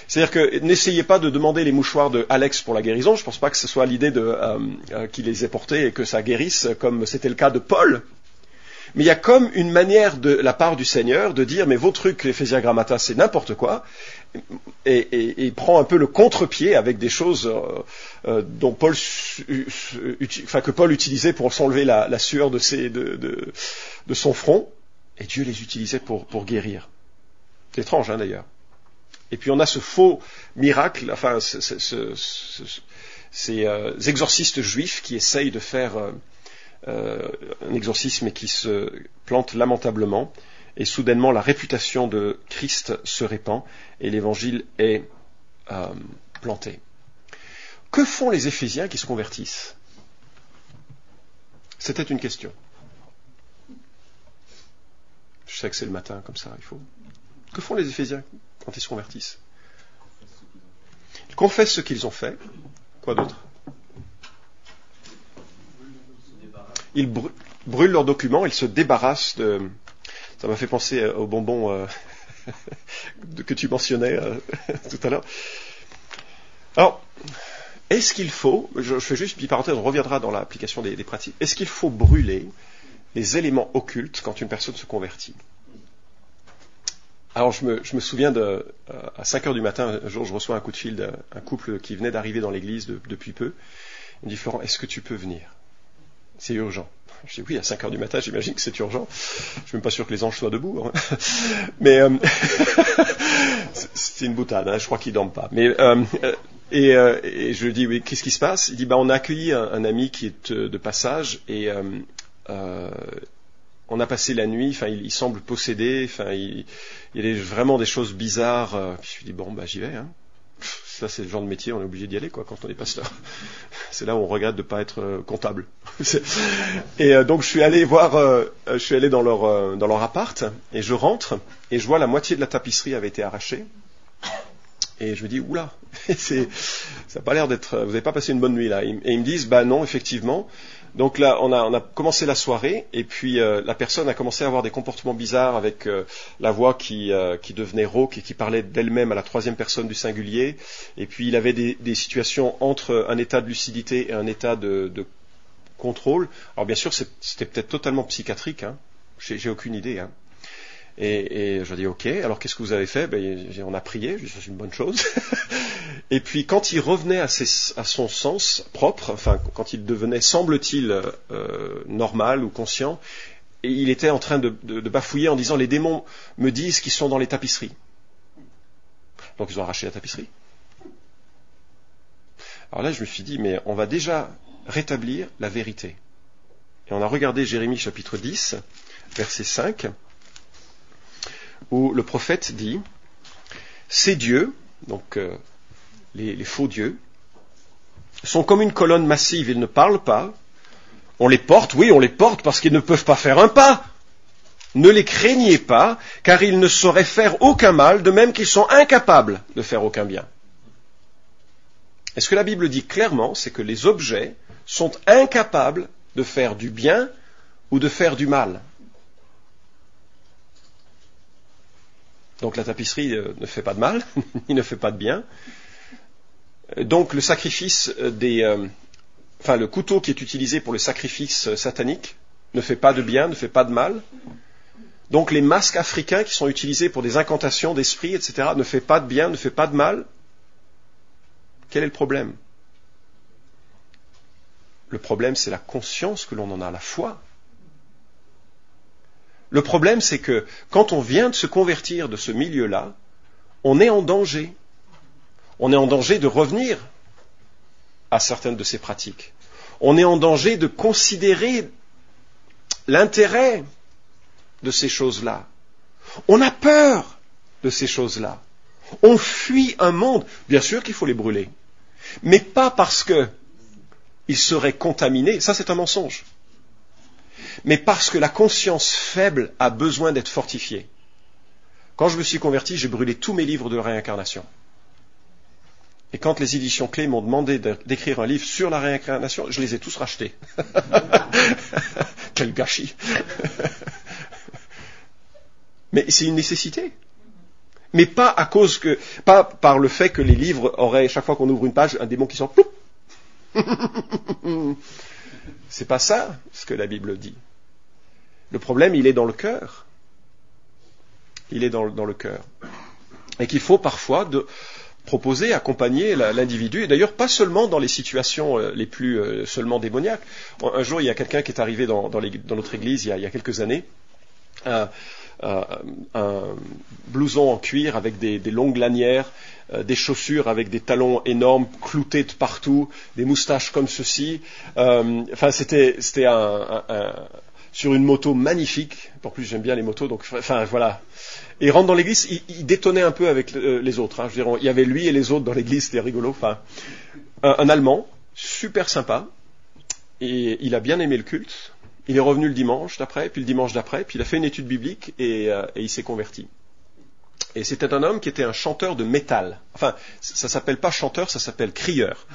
C'est-à-dire que n'essayez pas de demander les mouchoirs de Alex pour la guérison, je ne pense pas que ce soit l'idée qu'il les ait portés et que ça guérisse, comme c'était le cas de Paul. Mais il y a comme une manière de la part du Seigneur de dire, mais vos trucs, Ephesia Grammata, c'est n'importe quoi, et il prend un peu le contre-pied avec des choses dont que Paul utilisait pour s'enlever la sueur de son front, et Dieu les utilisait pour guérir. C'est étrange, d'ailleurs. Et puis on a ce faux miracle, exorcistes juifs qui essayent de faire un exorcisme et qui se plantent lamentablement. Et soudainement, la réputation de Christ se répand et l'évangile est planté. Que font les Éphésiens qui se convertissent? C'était une question. Je sais que c'est le matin, comme ça, il faut. Que font les Éphésiens quand ils se convertissent? Ils confessent ce qu'ils ont fait. Quoi d'autre? Ils brûlent leurs documents, ils se débarrassent de... Ça m'a fait penser aux bonbons que tu mentionnais tout à l'heure. Alors, est-ce qu'il faut, je fais juste une petite parenthèse, on reviendra dans l'application des pratiques, est-ce qu'il faut brûler les éléments occultes quand une personne se convertit? Alors je me souviens à 5 heures du matin, un jour je reçois un coup de fil d'un couple qui venait d'arriver dans l'église depuis peu. Il me dit, Florent, est-ce que tu peux venir? C'est urgent. Je dis oui, à 5 heures du matin, j'imagine que c'est urgent. Je suis même pas sûr que les anges soient debout. Hein. Mais c'est une boutade, hein, je crois qu'ils dorment pas. Mais et je lui dis oui, qu'est-ce qui se passe? Il dit on a accueilli un ami qui est de passage et on a passé la nuit. Enfin, il semble possédé. Enfin, il y a vraiment des choses bizarres. Puis je lui dis j'y vais. Hein. Ça, c'est le genre de métier, on est obligé d'y aller quand on est pasteur. C'est là où on regrette de ne pas être comptable. Et donc je suis allé dans leur appart et je rentre et je vois la moitié de la tapisserie avait été arrachée. Et je me dis oula, ça n'a pas l'air d'être. Vous n'avez pas passé une bonne nuit là. Et ils me disent non, effectivement. Donc là, on a commencé la soirée et puis la personne a commencé à avoir des comportements bizarres avec la voix qui devenait rauque et qui parlait d'elle-même à la troisième personne du singulier. Et puis il avait des situations entre un état de lucidité et un état de contrôle. Alors bien sûr, c'était peut-être totalement psychiatrique. Hein. J'ai aucune idée. Hein. Et je dis ok, alors qu'est-ce que vous avez fait? On a prié, je dis c'est une bonne chose. Et puis quand il revenait à son sens propre, enfin quand il devenait, semble-t-il, normal ou conscient, et il était en train de bafouiller en disant les démons me disent qu'ils sont dans les tapisseries. Donc ils ont arraché la tapisserie. Alors là je me suis dit mais on va déjà rétablir la vérité. Et on a regardé Jérémie chapitre 10, verset 5. Où le prophète dit ces dieux, donc les faux dieux, sont comme une colonne massive, ils ne parlent pas. On les porte parce qu'ils ne peuvent pas faire un pas. Ne les craignez pas, car ils ne sauraient faire aucun mal, de même qu'ils sont incapables de faire aucun bien. Et ce que la Bible dit clairement, c'est que les objets sont incapables de faire du bien ou de faire du mal. Donc la tapisserie ne fait pas de mal, il ne fait pas de bien. Donc le sacrifice le couteau qui est utilisé pour le sacrifice satanique ne fait pas de bien, ne fait pas de mal. Donc les masques africains qui sont utilisés pour des incantations d'esprit, etc., ne fait pas de bien, ne fait pas de mal. Quel est le problème? Le problème, c'est la conscience que l'on en a, la foi. Le problème, c'est que quand on vient de se convertir de ce milieu-là, on est en danger. On est en danger de revenir à certaines de ces pratiques. On est en danger de considérer l'intérêt de ces choses-là. On a peur de ces choses-là. On fuit un monde. Bien sûr qu'il faut les brûler. Mais pas parce qu'ils seraient contaminés. Ça, c'est un mensonge. Mais parce que la conscience faible a besoin d'être fortifiée. Quand je me suis converti, j'ai brûlé tous mes livres de réincarnation. Et quand les éditions Clés m'ont demandé d'écrire un livre sur la réincarnation, je les ai tous rachetés. Quel gâchis. Mais c'est une nécessité. Mais pas par le fait que les livres auraient, chaque fois qu'on ouvre une page, un démon qui sort. C'est pas ça ce que la Bible dit. Le problème, il est dans le cœur. Il est dans le cœur. Et qu'il faut parfois proposer, accompagner l'individu, et d'ailleurs pas seulement dans les situations les plus seulement démoniaques. Un jour, il y a quelqu'un qui est arrivé dans notre église il y a quelques années, un blouson en cuir avec des longues lanières, des chaussures avec des talons énormes, cloutés de partout, des moustaches comme ceci. Enfin, c'était sur une moto magnifique. En plus, j'aime bien les motos, donc enfin voilà. Et il rentre dans l'église, il détonnait un peu avec les autres. Hein. Je veux dire, il y avait lui et les autres dans l'église, c'était rigolo. Enfin, un Allemand, super sympa, et il a bien aimé le culte. Il est revenu le dimanche d'après, puis le dimanche d'après, puis il a fait une étude biblique et il s'est converti. Et c'était un homme qui était un chanteur de métal. Enfin, ça s'appelle pas chanteur, ça s'appelle crieur.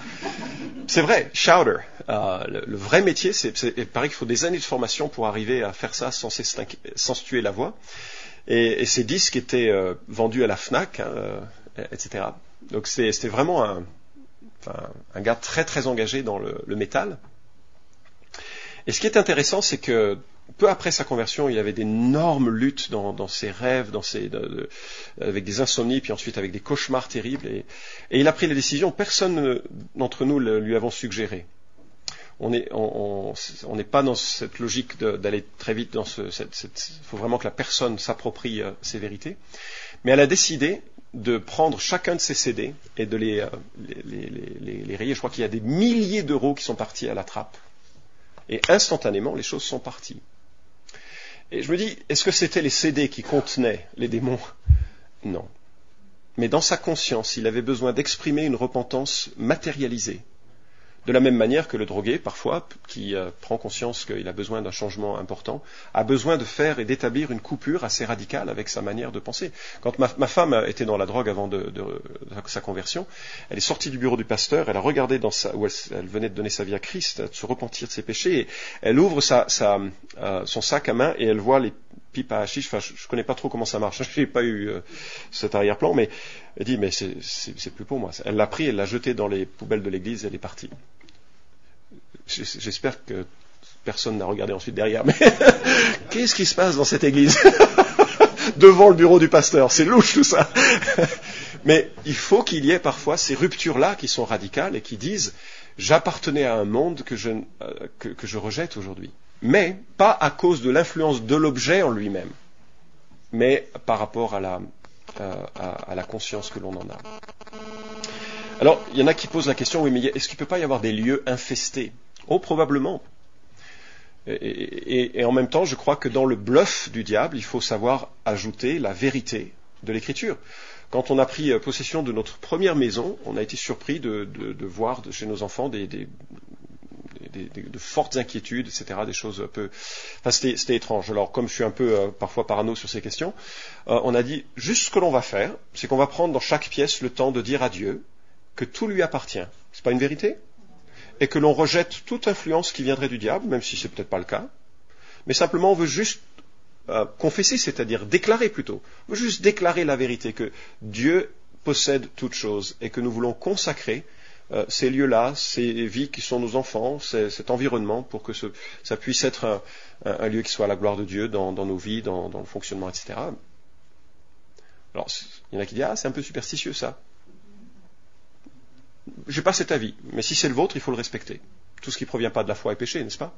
C'est vrai, shouter. Le vrai métier, il paraît qu'il faut des années de formation pour arriver à faire ça sans se tuer la voix. Et ces disques étaient vendus à la Fnac, etc. Donc c'était vraiment un gars très très engagé dans le métal. Et ce qui est intéressant, c'est que peu après sa conversion, il avait d'énormes luttes dans ses rêves, avec des insomnies, puis ensuite avec des cauchemars terribles. Et il a pris les décisions. Personne d'entre nous lui avons suggéré. On n'est pas dans cette logique d'aller très vite dans il faut vraiment que la personne s'approprie ses vérités. Mais elle a décidé de prendre chacun de ses CD et de les rayer. Je crois qu'il y a des milliers d'euros qui sont partis à la trappe. Et instantanément, les choses sont parties. Et je me dis, est-ce que c'était les CD qui contenaient les démons ? Non. Mais dans sa conscience, il avait besoin d'exprimer une repentance matérialisée. De la même manière que le drogué, parfois, qui prend conscience qu'il a besoin d'un changement important, a besoin de faire et d'établir une coupure assez radicale avec sa manière de penser. Quand ma femme était dans la drogue avant de sa conversion, elle est sortie du bureau du pasteur, elle a regardé où elle venait de donner sa vie à Christ, de se repentir de ses péchés, et elle ouvre son sac à main et elle voit les pipes à hashish. Enfin, je connais pas trop comment ça marche, j'ai pas eu cet arrière-plan, mais elle dit, mais c'est plus pour moi. Elle l'a pris, elle l'a jeté dans les poubelles de l'église, elle est partie. J'espère que personne n'a regardé ensuite derrière, mais qu'est-ce qui se passe dans cette église devant le bureau du pasteur? C'est louche tout ça. Mais il faut qu'il y ait parfois ces ruptures-là qui sont radicales et qui disent j'appartenais à un monde que je rejette aujourd'hui. Mais pas à cause de l'influence de l'objet en lui-même, mais par rapport à la conscience que l'on en a. Alors, il y en a qui posent la question, oui, mais est-ce qu'il ne peut pas y avoir des lieux infestés ? Oh, probablement. Et en même temps, je crois que dans le bluff du diable, il faut savoir ajouter la vérité de l'Écriture. Quand on a pris possession de notre première maison, on a été surpris de voir chez nos enfants de fortes inquiétudes, etc., des choses un peu... Enfin, c'était étrange. Alors, comme je suis un peu parfois parano sur ces questions, on a dit, juste ce que l'on va faire, c'est qu'on va prendre dans chaque pièce le temps de dire à Dieu que tout lui appartient. C'est pas une vérité ? Et que l'on rejette toute influence qui viendrait du diable, même si c'est peut-être pas le cas. Mais simplement, on veut juste confesser, c'est-à-dire déclarer plutôt. On veut juste déclarer la vérité, que Dieu possède toutes choses et que nous voulons consacrer ces lieux-là, ces vies qui sont nos enfants, cet environnement, pour que ça puisse être un lieu qui soit à la gloire de Dieu dans nos vies, dans le fonctionnement, etc. Alors, il y en a qui disent, c'est un peu superstitieux ça. J'ai pas cet avis, mais si c'est le vôtre, il faut le respecter. Tout ce qui ne provient pas de la foi est péché, n'est-ce pas ?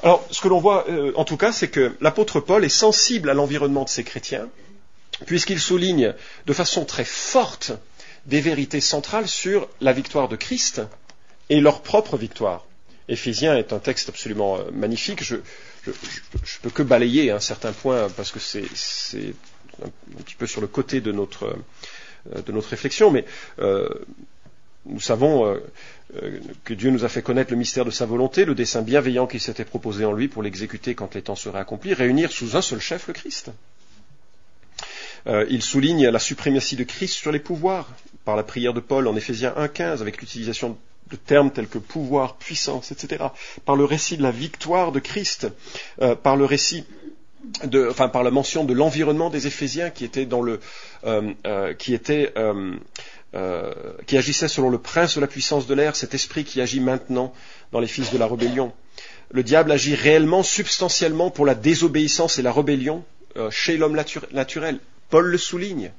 Alors, ce que l'on voit, en tout cas, c'est que l'apôtre Paul est sensible à l'environnement de ces chrétiens, puisqu'il souligne de façon très forte des vérités centrales sur la victoire de Christ et leur propre victoire. Éphésiens est un texte absolument magnifique. Je peux que balayer certains points, parce que c'est un petit peu sur le côté de notre réflexion, mais nous savons que Dieu nous a fait connaître le mystère de sa volonté, le dessein bienveillant qui s'était proposé en lui pour l'exécuter quand les temps seraient accomplis, réunir sous un seul chef le Christ. Il souligne la suprématie de Christ sur les pouvoirs, par la prière de Paul en Éphésiens 1,15, avec l'utilisation de termes tels que pouvoir, puissance, etc., par le récit de la victoire de Christ, par le récit par la mention de l'environnement des Éphésiens qui était qui agissait selon le prince de la puissance de l'air, cet esprit qui agit maintenant dans les fils de la rébellion. Le diable agit réellement, substantiellement pour la désobéissance et la rébellion chez l'homme naturel. Paul le souligne.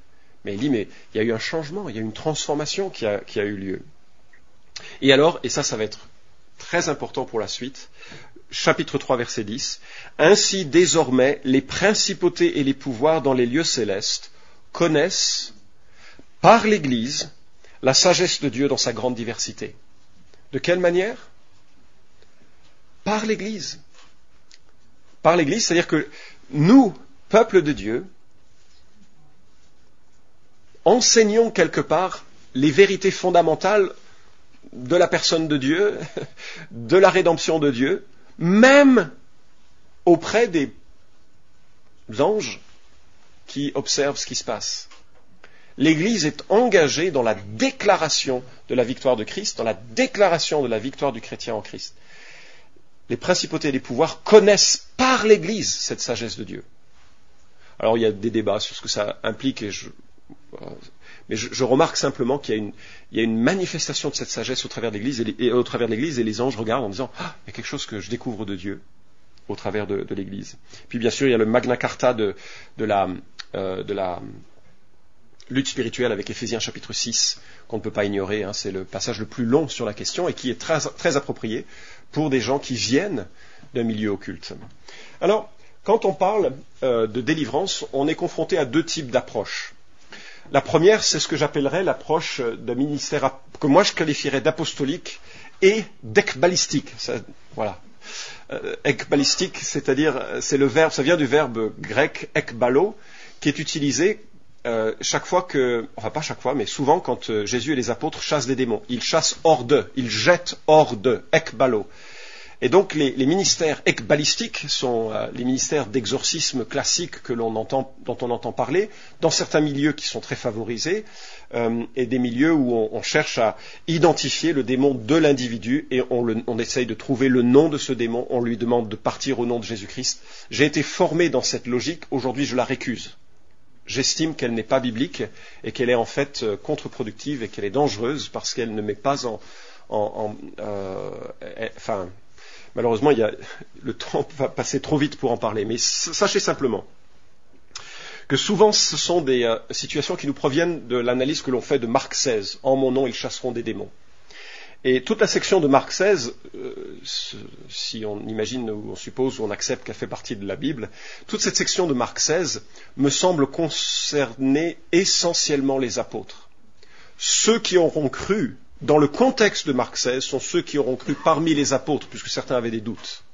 Mais il dit, mais il y a eu un changement, il y a eu une transformation qui a eu lieu. Et alors, et ça va être très important pour la suite. Chapitre 3, verset 10. Ainsi, désormais, les principautés et les pouvoirs dans les lieux célestes connaissent, par l'Église, la sagesse de Dieu dans sa grande diversité. De quelle manière? Par l'Église. Par l'Église, c'est-à-dire que nous, peuple de Dieu, enseignons quelque part les vérités fondamentales de la personne de Dieu, de la rédemption de Dieu, même auprès des anges qui observent ce qui se passe. L'Église est engagée dans la déclaration de la victoire de Christ, dans la déclaration de la victoire du chrétien en Christ. Les principautés et les pouvoirs connaissent par l'Église cette sagesse de Dieu. Alors il y a des débats sur ce que ça implique, mais je remarque simplement qu'il y a une manifestation de cette sagesse au travers de l'Église, et les anges regardent en disant « Ah, il y a quelque chose que je découvre de Dieu au travers de l'Église. » Puis bien sûr, il y a le Magna Carta de la lutte spirituelle avec Éphésiens chapitre 6, qu'on ne peut pas ignorer, hein, c'est le passage le plus long sur la question et qui est très, très approprié pour des gens qui viennent d'un milieu occulte. Alors, quand on parle de délivrance, on est confronté à deux types d'approches. La première, c'est ce que j'appellerais l'approche d'un ministère que moi je qualifierais d'apostolique et d'ekbalistique. Voilà. Ekbalistique, c'est-à-dire, c'est le verbe, ça vient du verbe grec ekbalo, qui est utilisé chaque fois enfin pas chaque fois, mais souvent quand Jésus et les apôtres chassent des démons. Ils chassent hors d'eux, ils jettent hors d'eux, ekbalo. Et donc les ministères ekbalistiques sont les ministères d'exorcisme classiques dont on entend parler, dans certains milieux qui sont très favorisés, et des milieux où on cherche à identifier le démon de l'individu, et on essaye de trouver le nom de ce démon, on lui demande de partir au nom de Jésus-Christ. J'ai été formé dans cette logique, aujourd'hui je la récuse. J'estime qu'elle n'est pas biblique, et qu'elle est en fait contre-productive, et qu'elle est dangereuse, parce qu'elle ne met pas malheureusement, le temps va passer trop vite pour en parler, mais sachez simplement que souvent ce sont des situations qui nous proviennent de l'analyse que l'on fait de Marc 16. En mon nom, ils chasseront des démons. Et toute la section de Marc 16, si on imagine ou on suppose ou on accepte qu'elle fait partie de la Bible, toute cette section de Marc 16 me semble concerner essentiellement les apôtres. Ceux qui auront cru dans le contexte de Marc 16, sont ceux qui auront cru parmi les apôtres, puisque certains avaient des doutes.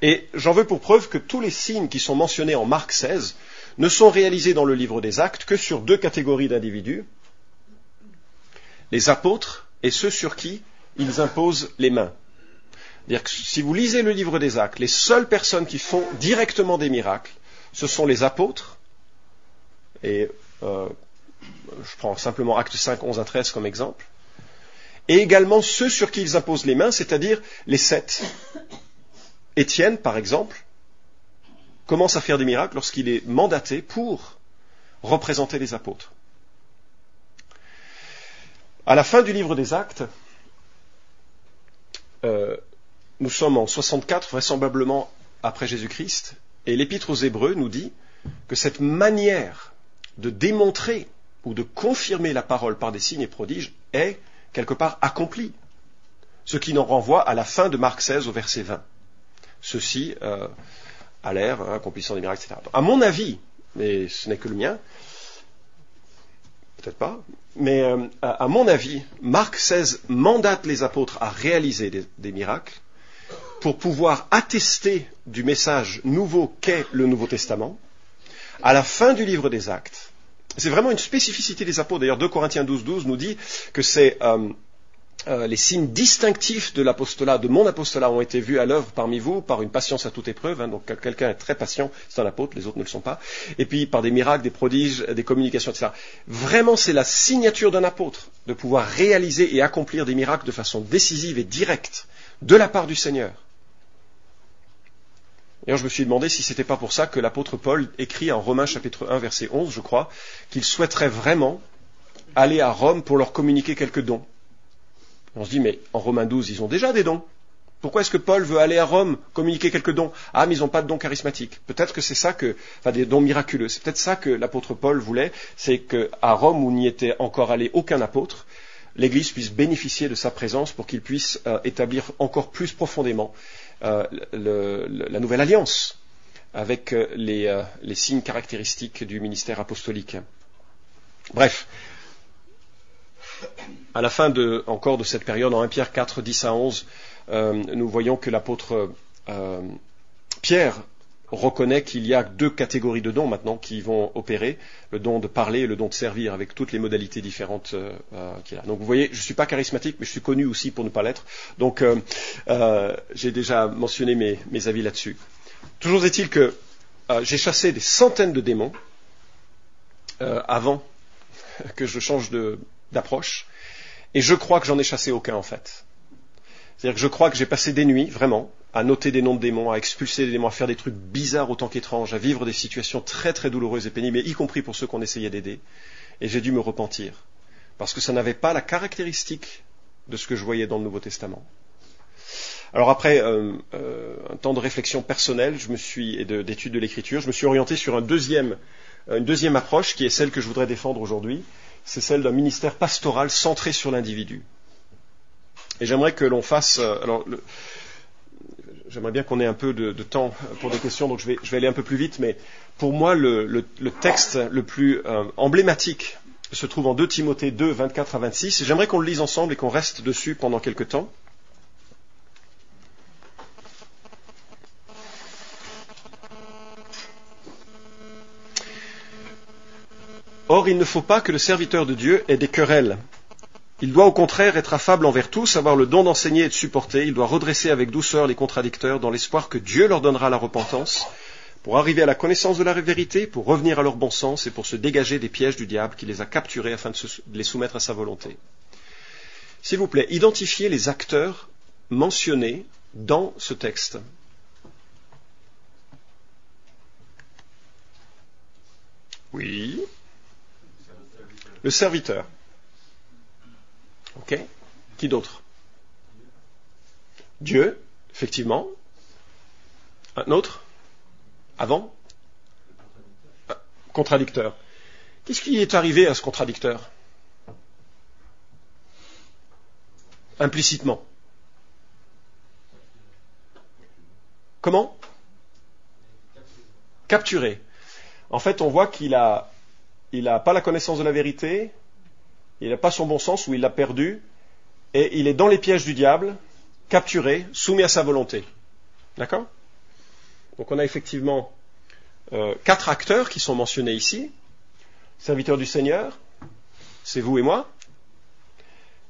Et j'en veux pour preuve que tous les signes qui sont mentionnés en Marc 16 ne sont réalisés dans le livre des Actes que sur deux catégories d'individus, les apôtres et ceux sur qui ils imposent les mains. C'est-à-dire que si vous lisez le livre des Actes, les seules personnes qui font directement des miracles, ce sont les apôtres, et je prends simplement Actes 5, 11 à 13 comme exemple, et également ceux sur qui ils imposent les mains, c'est-à-dire les 7. Étienne, par exemple, commence à faire des miracles lorsqu'il est mandaté pour représenter les apôtres. À la fin du livre des Actes, nous sommes en 64, vraisemblablement après Jésus-Christ, et l'Épître aux Hébreux nous dit que cette manière de démontrer ou de confirmer la parole par des signes et prodiges est quelque part accompli. Ce qui nous renvoie à la fin de Marc 16 au verset 20. Ceux-ci allèrent, accomplissant des miracles, etc. À mon avis, mais ce n'est que le mien, peut-être pas, mais à mon avis, Marc 16 mandate les apôtres à réaliser des miracles pour pouvoir attester du message nouveau qu'est le Nouveau Testament. À la fin du livre des Actes, c'est vraiment une spécificité des apôtres. D'ailleurs, 2 Corinthiens 12 nous dit que c'est les signes distinctifs de l'apostolat, de mon apostolat, ont été vus à l'œuvre parmi vous par une patience à toute épreuve. Donc quelqu'un est très patient, c'est un apôtre, les autres ne le sont pas. Et puis par des miracles, des prodiges, des communications, etc. Vraiment, c'est la signature d'un apôtre de pouvoir réaliser et accomplir des miracles de façon décisive et directe de la part du Seigneur. D'ailleurs, je me suis demandé si c'était pas pour ça que l'apôtre Paul écrit en Romains chapitre 1, verset 11, je crois, qu'il souhaiterait vraiment aller à Rome pour leur communiquer quelques dons. On se dit, mais en Romains 12, ils ont déjà des dons. Pourquoi est-ce que Paul veut aller à Rome communiquer quelques dons? Ah, mais ils n'ont pas de dons charismatiques. Peut-être que c'est ça des dons miraculeux. C'est peut-être ça que l'apôtre Paul voulait, c'est qu'à Rome, où n'y était encore allé aucun apôtre, l'Église puisse bénéficier de sa présence pour qu'il puisse établir encore plus profondément la nouvelle alliance avec les signes caractéristiques du ministère apostolique. Bref, à la fin de cette période, en 1 Pierre 4, 10 à 11, nous voyons que l'apôtre Pierre reconnaît qu'il y a 2 catégories de dons maintenant qui vont opérer, le don de parler et le don de servir, avec toutes les modalités différentes qu'il a. Donc vous voyez, je ne suis pas charismatique, mais je suis connu aussi pour ne pas l'être. Donc j'ai déjà mentionné mes avis là-dessus. Toujours est-il que j'ai chassé des centaines de démons avant que je change d'approche, et je crois que j'en ai chassé aucun en fait. C'est-à-dire que je crois que j'ai passé des nuits, vraiment, à noter des noms de démons, à expulser des démons, à faire des trucs bizarres autant qu'étranges, à vivre des situations très très douloureuses et pénibles, y compris pour ceux qu'on essayait d'aider. Et j'ai dû me repentir, parce que ça n'avait pas la caractéristique de ce que je voyais dans le Nouveau Testament. Alors après un temps de réflexion personnelle et d'étude de l'Écriture, je me suis orienté sur une deuxième approche qui est celle que je voudrais défendre aujourd'hui. C'est celle d'un ministère pastoral centré sur l'individu. Et j'aimerais que l'on fasse... j'aimerais bien qu'on ait un peu de temps pour des questions, donc je vais aller un peu plus vite, mais pour moi, le texte le plus emblématique se trouve en 2 Timothée 2, 24 à 26, et j'aimerais qu'on le lise ensemble et qu'on reste dessus pendant quelque temps. Or, il ne faut pas que le serviteur de Dieu ait des querelles. Il doit au contraire être affable envers tous, avoir le don d'enseigner et de supporter. Il doit redresser avec douceur les contradicteurs dans l'espoir que Dieu leur donnera la repentance, pour arriver à la connaissance de la vérité, pour revenir à leur bon sens et pour se dégager des pièges du diable qui les a capturés afin de les soumettre à sa volonté. S'il vous plaît, identifiez les acteurs mentionnés dans ce texte. Oui. Le serviteur. Ok. Qui d'autre? Dieu, effectivement. Un autre? Avant? Contradicteur. Qu'est-ce qui est arrivé à ce contradicteur? Implicitement. Comment? Capturé. En fait, on voit qu'il a pas la connaissance de la vérité, il n'a pas son bon sens, ou il l'a perdu, et il est dans les pièges du diable, capturé, soumis à sa volonté. D'accord? Donc on a effectivement 4 acteurs qui sont mentionnés ici. Serviteurs du Seigneur, c'est vous et moi.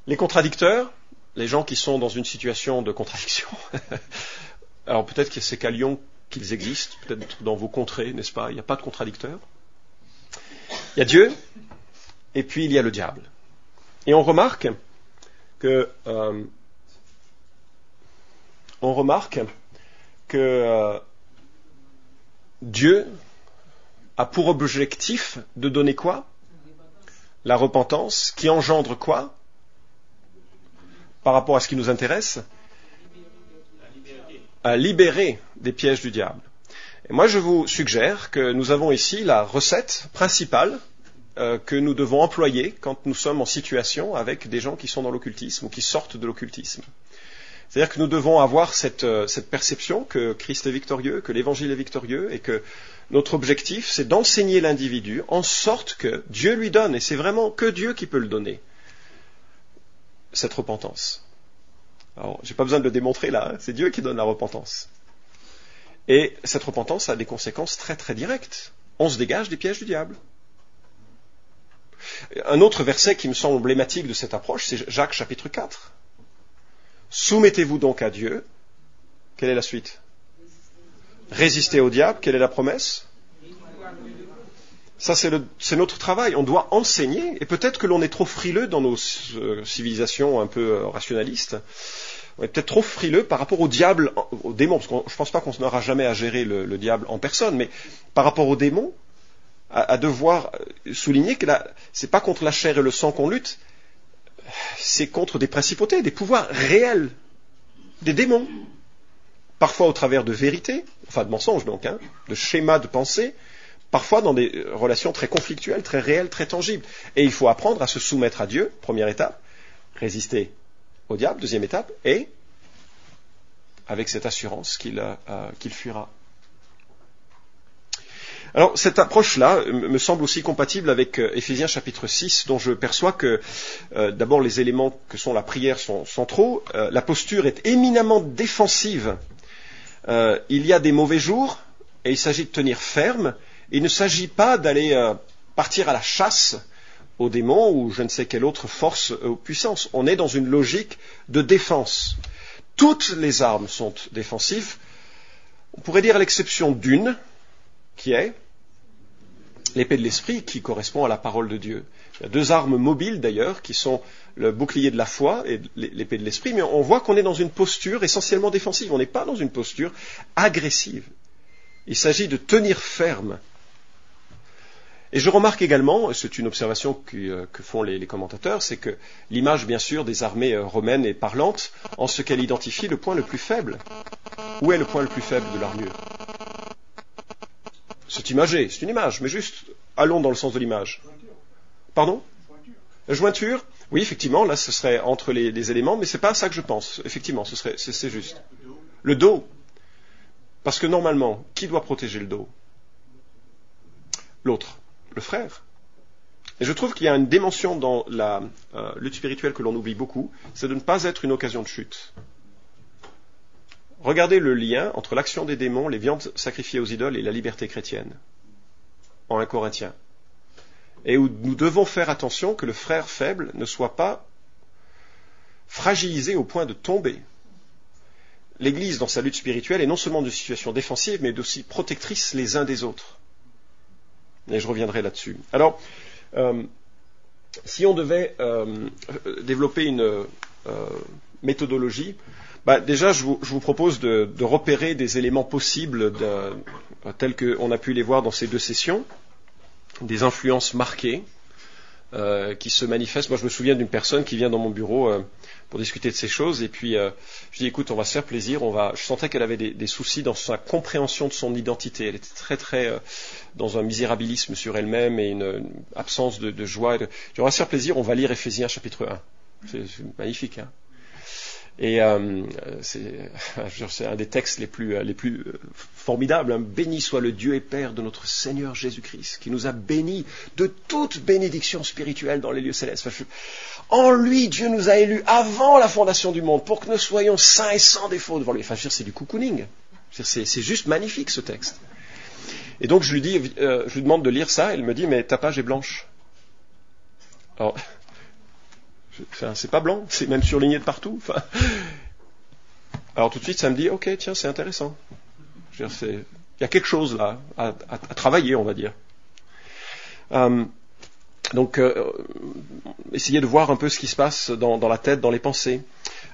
Les contradicteurs, les gens qui sont dans une situation de contradiction. Alors peut-être que c'est qu'à Lyon qu'ils existent, peut-être dans vos contrées, n'est-ce pas? Il n'y a pas de contradicteurs. Il y a Dieu, et puis il y a le diable. Et on remarque que Dieu a pour objectif de donner quoi? La repentance, qui engendre quoi? Par rapport à ce qui nous intéresse? À libérer des pièges du diable. Et moi, je vous suggère que nous avons ici la recette principale que nous devons employer quand nous sommes en situation avec des gens qui sont dans l'occultisme ou qui sortent de l'occultisme. C'est-à-dire que nous devons avoir cette perception que Christ est victorieux, que l'Évangile est victorieux, et que notre objectif, c'est d'enseigner l'individu en sorte que Dieu lui donne, et c'est vraiment que Dieu qui peut le donner, cette repentance. Alors, j'ai pas besoin de le démontrer là, c'est Dieu qui donne la repentance. Et cette repentance a des conséquences très très directes. On se dégage des pièges du diable. Un autre verset qui me semble emblématique de cette approche, c'est Jacques chapitre 4. Soumettez-vous donc à Dieu. Quelle est la suite? Résistez au diable. Quelle est la promesse? Ça, c'est notre travail. On doit enseigner. Et peut-être que l'on est trop frileux dans nos civilisations un peu rationalistes. On est peut-être trop frileux par rapport au diable, au démon. Parce que je ne pense pas qu'on n'aura jamais à gérer le diable en personne. Mais par rapport au démon, à devoir souligner que c'est pas contre la chair et le sang qu'on lutte. C'est contre des principautés, des pouvoirs réels, des démons. Parfois au travers de vérités, enfin de mensonges donc, de schémas de pensée, parfois dans des relations très conflictuelles, très réelles, très tangibles. Et il faut apprendre à se soumettre à Dieu, première étape, résister au diable, deuxième étape, et avec cette assurance qu'il fuira. Alors, cette approche-là me semble aussi compatible avec Éphésiens chapitre 6, dont je perçois que, d'abord, les éléments que sont la prière sont centraux. La posture est éminemment défensive. Il y a des mauvais jours, et il s'agit de tenir ferme. Il ne s'agit pas d'aller partir à la chasse aux démons ou je ne sais quelle autre force ou puissance. On est dans une logique de défense. Toutes les armes sont défensives. On pourrait dire à l'exception d'une, qui est l'épée de l'esprit, qui correspond à la parole de Dieu. Il y a deux armes mobiles d'ailleurs, qui sont le bouclier de la foi et l'épée de l'esprit, mais on voit qu'on est dans une posture essentiellement défensive. On n'est pas dans une posture agressive. Il s'agit de tenir ferme. Et je remarque également, et c'est une observation que font les commentateurs, c'est que l'image, bien sûr, des armées romaines est parlante en ce qu'elle identifie le point le plus faible. Où est le point le plus faible de l'armure ? C'est imagé, c'est une image, mais juste allons dans le sens de l'image. Pardon ? Jointure ? Oui, effectivement, là ce serait entre les éléments, mais c'est pas ça que je pense. Effectivement, c'est juste. Le dos. Parce que normalement, qui doit protéger le dos ? L'autre, le frère. Et je trouve qu'il y a une dimension dans la lutte spirituelle que l'on oublie beaucoup, c'est de ne pas être une occasion de chute. Regardez le lien entre l'action des démons, les viandes sacrifiées aux idoles et la liberté chrétienne, en 1 Corinthiens. Et où nous devons faire attention que le frère faible ne soit pas fragilisé au point de tomber. L'Église, dans sa lutte spirituelle, est non seulement d'une situation défensive, mais aussi protectrice les uns des autres. Et je reviendrai là-dessus. Alors, si on devait développer une méthodologie, déjà, je vous propose de repérer des éléments possibles tels qu'on a pu les voir dans ces deux sessions, des influences marquées qui se manifestent. Moi, je me souviens d'une personne qui vient dans mon bureau pour discuter de ces choses, et puis je dis, écoute, on va se faire plaisir. Je sentais qu'elle avait des soucis dans sa compréhension de son identité. Elle était très, très dans un misérabilisme sur elle-même et une absence de joie. Je dis, on va se faire plaisir, on va lire Éphésiens chapitre 1. C'est magnifique, hein. Et c'est un des textes les plus formidables. Hein. Béni soit le Dieu et Père de notre Seigneur Jésus-Christ, qui nous a bénis de toute bénédiction spirituelle dans les lieux célestes. En lui, Dieu nous a élus avant la fondation du monde, pour que nous soyons saints et sans défaut devant lui. C'est du cocooning. C'est juste magnifique, ce texte. Et donc, je lui demande de lire ça, elle me dit, mais ta page est blanche. Alors, c'est pas blanc, c'est même surligné de partout. Alors tout de suite, ça me dit, ok, tiens, c'est intéressant. Il y a quelque chose là à travailler, on va dire. Donc, essayez de voir un peu ce qui se passe dans la tête, dans les pensées.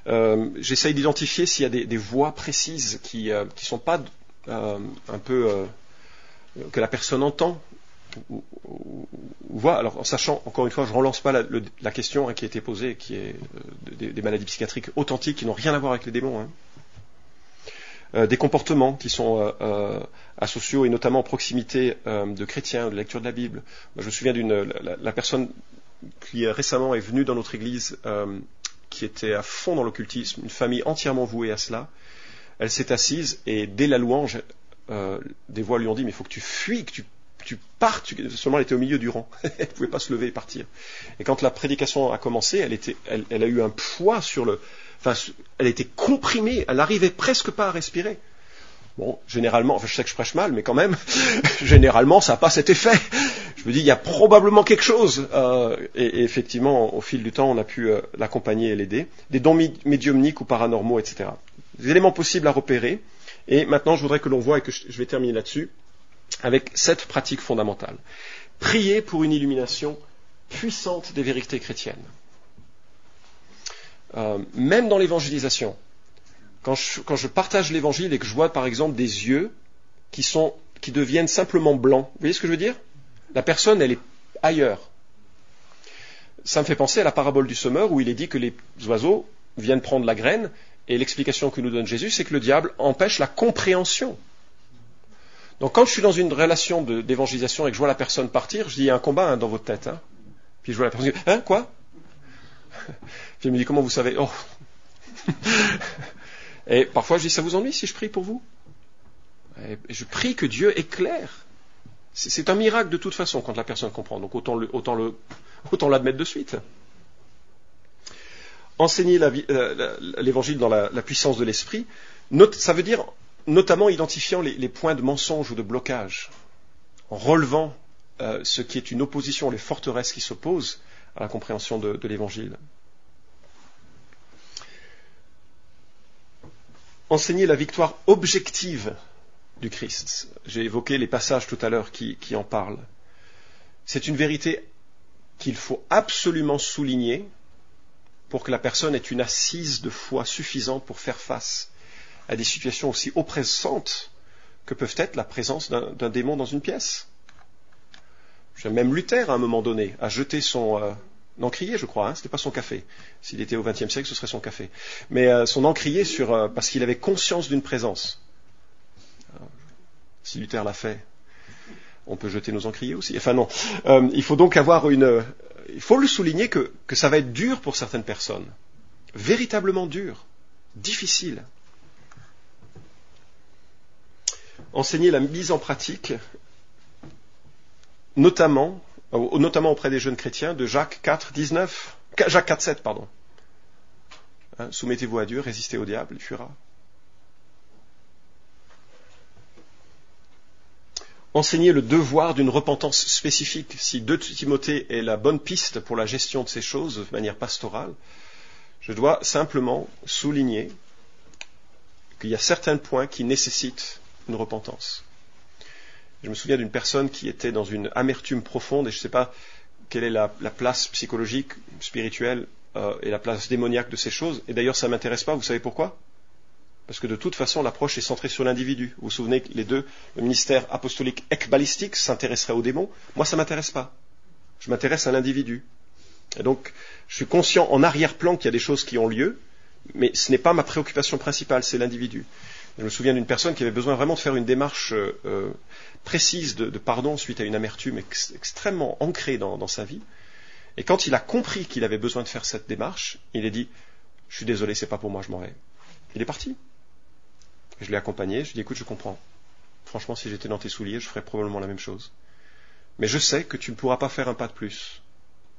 J'essaye d'identifier s'il y a des voix précises qui sont pas un peu que la personne entend. Ou voit, alors en sachant, encore une fois, je ne relance pas la question qui a été posée, qui est des maladies psychiatriques authentiques qui n'ont rien à voir avec les démons. Des comportements qui sont asociaux et notamment en proximité de chrétiens, de lecture de la Bible. Moi, je me souviens la personne qui récemment est venue dans notre église, qui était à fond dans l'occultisme, une famille entièrement vouée à cela. Elle s'est assise et dès la louange, des voix lui ont dit, mais il faut que tu fuis, que tu partes. Seulement elle était au milieu du rang, elle ne pouvait pas se lever et partir. Et quand la prédication a commencé, elle a eu un poids elle était comprimée, elle n'arrivait presque pas à respirer. Bon, généralement, je sais que je prêche mal, mais quand même, généralement, ça n'a pas cet effet. Je me dis, il y a probablement quelque chose. Et effectivement, au fil du temps, on a pu l'accompagner et l'aider. Des dons médiumniques ou paranormaux, etc. Des éléments possibles à repérer. Et maintenant, je voudrais que l'on voit, et que je vais terminer là-dessus, avec 7 pratiques fondamentales. Prier pour une illumination puissante des vérités chrétiennes. Même dans l'évangélisation, quand je partage l'évangile et que je vois par exemple des yeux qui deviennent simplement blancs, vous voyez ce que je veux dire ? La personne, elle est ailleurs. Ça me fait penser à la parabole du semeur où il est dit que les oiseaux viennent prendre la graine, et l'explication que nous donne Jésus, c'est que le diable empêche la compréhension. Donc quand je suis dans une relation d'évangélisation et que je vois la personne partir, je dis, il y a un combat dans votre tête. Puis je vois la personne, quoi ? Puis il me dit, comment vous savez? Oh. Et parfois je dis, ça vous ennuie si je prie pour vous? Et je prie que Dieu éclaire. C'est un miracle de toute façon quand la personne comprend. Donc autant l'admettre de suite. Enseigner l'évangile dans la puissance de l'esprit, ça veut dire notamment identifiant les points de mensonge ou de blocage, en relevant ce qui est une opposition, les forteresses qui s'opposent à la compréhension de l'évangile. Enseigner la victoire objective du Christ. J'ai évoqué les passages tout à l'heure qui en parlent. C'est une vérité qu'il faut absolument souligner pour que la personne ait une assise de foi suffisante pour faire face à des situations aussi oppressantes que peuvent être la présence d'un démon dans une pièce. Même Luther, à un moment donné, a jeté son encrier, je crois, c'était pas son café. S'il était au XXe siècle, ce serait son café. Mais son encrier parce qu'il avait conscience d'une présence. Si Luther l'a fait, on peut jeter nos encriers aussi. Enfin non, il faut donc il faut le souligner que ça va être dur pour certaines personnes. Véritablement dur. Difficile. Enseigner la mise en pratique, notamment auprès des jeunes chrétiens, de Jacques 4,7, pardon. Soumettez-vous à Dieu, résistez au diable, il fuira. Enseigner le devoir d'une repentance spécifique. Si 2 Timothée est la bonne piste pour la gestion de ces choses de manière pastorale, je dois simplement souligner qu'il y a certains points qui nécessitent une repentance. Je me souviens d'une personne qui était dans une amertume profonde, et je ne sais pas quelle est la place psychologique, spirituelle, et la place démoniaque de ces choses. Et d'ailleurs, ça ne m'intéresse pas, vous savez pourquoi? Parce que de toute façon, l'approche est centrée sur l'individu. Vous vous souvenez que les deux, le ministère apostolique ekbalistique s'intéresserait aux démons. Moi, ça ne m'intéresse pas. Je m'intéresse à l'individu. Et donc, je suis conscient en arrière-plan qu'il y a des choses qui ont lieu, mais ce n'est pas ma préoccupation principale, c'est l'individu. Je me souviens d'une personne qui avait besoin vraiment de faire une démarche précise de pardon suite à une amertume extrêmement ancrée dans sa vie. Et quand il a compris qu'il avait besoin de faire cette démarche, il a dit « Je suis désolé, c'est pas pour moi, je m'en vais ». Il est parti. Je l'ai accompagné, je lui ai dit, écoute, je comprends. Franchement, si j'étais dans tes souliers, je ferais probablement la même chose. Mais je sais que tu ne pourras pas faire un pas de plus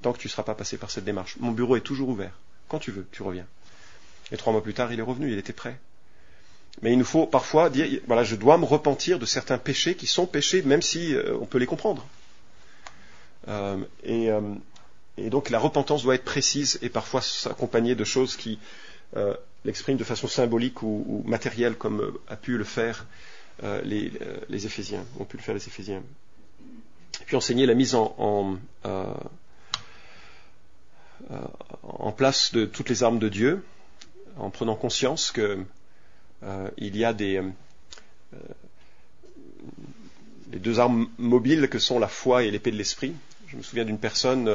tant que tu ne seras pas passé par cette démarche. Mon bureau est toujours ouvert. Quand tu veux, tu reviens. Et 3 mois plus tard, il est revenu, il était prêt. Mais il nous faut parfois dire, voilà, je dois me repentir de certains péchés qui sont péchés, même si on peut les comprendre. Et donc la repentance doit être précise et parfois s'accompagner de choses qui l'expriment de façon symbolique ou matérielle, comme a pu le faire les Éphésiens, ont pu le faire les Éphésiens. Et puis enseigner la mise en place de toutes les armes de Dieu, en prenant conscience que il y a les 2 armes mobiles que sont la foi et l'épée de l'esprit. Je me souviens d'une personne,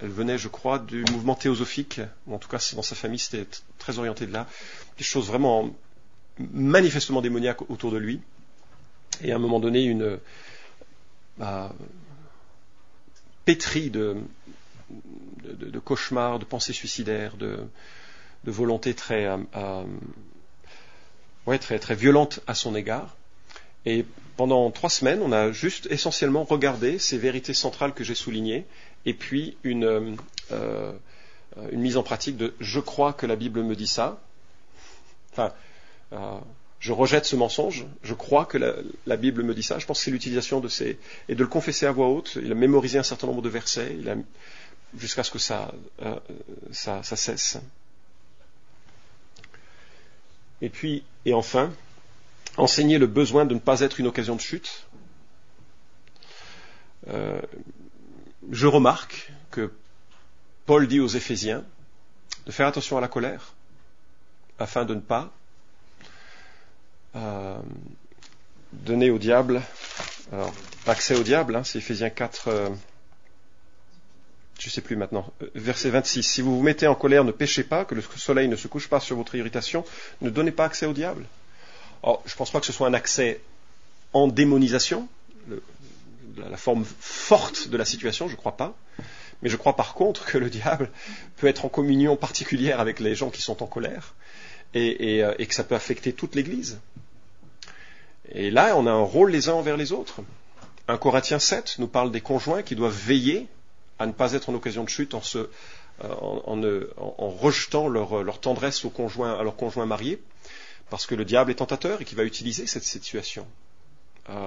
elle venait, je crois, du mouvement théosophique, ou en tout cas dans sa famille, c'était très orienté de là, des choses vraiment manifestement démoniaques autour de lui. Et à un moment donné, une pétrie de cauchemars, de pensées suicidaires, de volontés très violentes à son égard. Et pendant 3 semaines, on a juste essentiellement regardé ces vérités centrales que j'ai soulignées, et puis une mise en pratique de « je crois que la Bible me dit ça ». Enfin, je rejette ce mensonge, je crois que la Bible me dit ça. Je pense que c'est l'utilisation de ces... Et de le confesser à voix haute. Il a mémorisé un certain nombre de versets, jusqu'à ce que ça cesse. Et enfin, enseigner le besoin de ne pas être une occasion de chute. Je remarque que Paul dit aux Éphésiens de faire attention à la colère, afin de ne pas donner au diable, alors accès au diable, c'est Éphésiens 4, je ne sais plus maintenant, verset 26. Si vous vous mettez en colère, ne péchez pas, que le soleil ne se couche pas sur votre irritation, ne donnez pas accès au diable. Alors, je ne pense pas que ce soit un accès en démonisation, la forme forte de la situation, je ne crois pas, Mais je crois par contre que le diable peut être en communion particulière avec les gens qui sont en colère et que ça peut affecter toute l'Église. Et là, on a un rôle les uns envers les autres. 1 Corinthiens 7 nous parle des conjoints qui doivent veiller à ne pas être en occasion de chute en rejetant leur tendresse à leur conjoint marié, parce que le diable est tentateur et qu'il va utiliser cette situation.